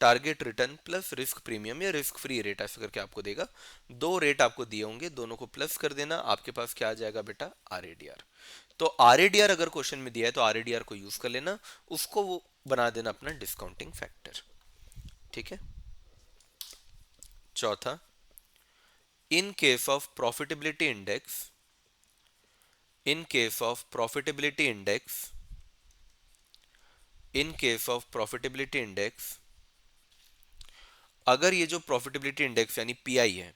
Target return plus risk premium या रिस्क फ्री रेट ऐसा करके आपको देगा। दो रेट आपको दिए होंगे, दोनों को प्लस कर देना, आपके पास क्या आ जाएगा बेटा, आरएडीआर। तो आरएडीआर अगर क्वेश्चन में दिया है तो आरएडीआर को यूज कर लेना, उसको वो बना देना अपना डिस्काउंटिंग फैक्टर। ठीक है। चौथा, in case of profitability index, in case of profitability index, in case of profitability index, अगर ये जो प्रॉफिटेबिलिटी इंडेक्स यानी पीआई है,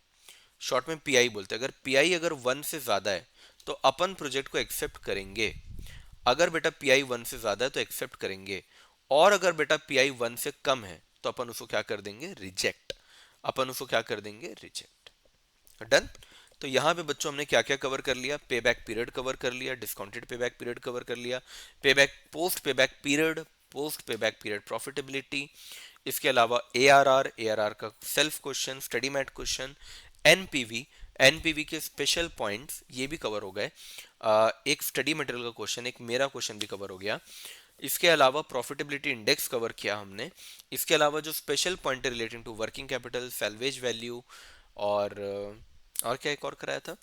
शॉर्ट में पीआई बोलते हैं, अगर पीआई अगर 1 से ज्यादा है तो अपन प्रोजेक्ट को एक्सेप्ट करेंगे। अगर बेटा पीआई 1 से ज्यादा है तो एक्सेप्ट करेंगे, और अगर बेटा पीआई 1 से कम है तो अपन उसको क्या कर देंगे, रिजेक्ट। अपन उसको क्या कर देंगे, रिजेक्ट। डन। तो यहाँ पे बच्चों हमने क्या क्या कवर कर लिया, पे बैक पीरियड कवर कर लिया, discounted pay back period cover कर लिया, pay back post pay back period, post pay back period profitability, इसके अलावा एआरआर का self question, study mat question, NPV, NPV के स्पेशल पॉइंट्स ये भी कवर हो गए। एक स्टडी मटेरियल का क्वेश्चन, एक मेरा क्वेश्चन भी कवर हो गया। इसके अलावा प्रॉफिटेबिलिटी इंडेक्स कवर किया हमने। इसके अलावा जो स्पेशल पॉइंट है relating to working capital, salvage value, और क्या एक और कराया था,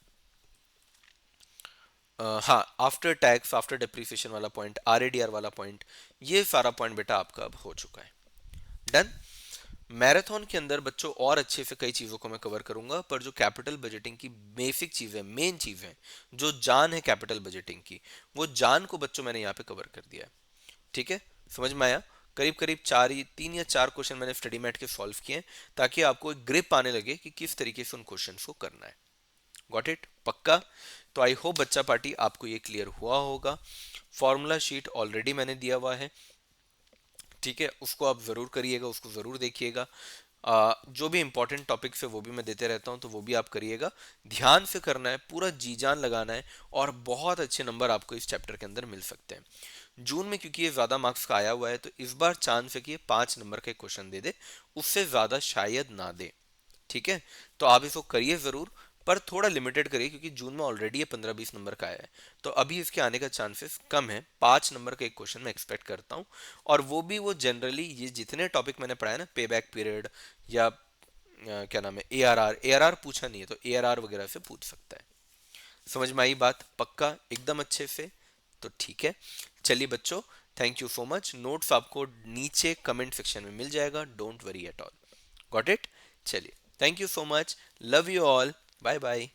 हाँ आफ्टर टैक्स आफ्टर डिप्रिसिएशन वाला पॉइंट, आरएडीआर वाला पॉइंट, ये सारा पॉइंट बेटा आपका अब हो चुका है। डन। मैराथन के अंदर बच्चों और अच्छे से कई चीज़ों को मैं कवर करूंगा, पर जो कैपिटल बजटिंग की बेसिक चीज़ है, मेन चीज़ है, जो जान है कैपिटल बजटिंग की, वो जान को बच्चों मैंने यहाँ पे कवर कर दिया है। ठीक है, समझ में आया। करीब करीब 3 या 4 क्वेश्चन मैंने स्टडी मैट के सॉल्व किए हैं, ताकि आपको एक ग्रिप आने लगे कि किस तरीके से उन क्वेश्चन को करना है। गॉट इट, पक्का। तो आई होप बच्चा पार्टी आपको ये क्लियर हुआ होगा। फॉर्मूला शीट ऑलरेडी मैंने दिया हुआ है, ठीक है, उसको आप ज़रूर करिएगा, उसको ज़रूर देखिएगा। जो भी इंपॉर्टेंट टॉपिक्स है वो भी मैं देते रहता हूँ, तो वो भी आप करिएगा। ध्यान से करना है, पूरा जी जान लगाना है, और बहुत अच्छे नंबर आपको इस चैप्टर के अंदर मिल सकते हैं। जून में क्योंकि ये ज़्यादा मार्क्स का आया हुआ है, तो इस बार चांस है कि ये 5 नंबर के क्वेश्चन दे दे, उससे ज़्यादा शायद ना दे। ठीक है, तो आप इसको करिए ज़रूर, पर थोड़ा लिमिटेड करिए, क्योंकि जून में ऑलरेडी ये 15-20 नंबर का आया है, तो अभी इसके आने का चांसेस कम है। 5 नंबर का एक क्वेश्चन मैं एक्सपेक्ट करता हूँ, और वो भी वो जनरली ये जितने टॉपिक मैंने पढ़ाया ना, पे बैक पीरियड या क्या नाम है, एआरआर, एआरआर पूछा नहीं है तो एआरआर वगैरह से पूछ सकता है। समझ में आई बात, पक्का एकदम अच्छे से। तो ठीक है, चलिए बच्चों, thank you so much. Notes आपको नीचे कमेंट सेक्शन में मिल जाएगा, don't worry at all. Got it. चलिए, thank you so much, love you all, bye bye.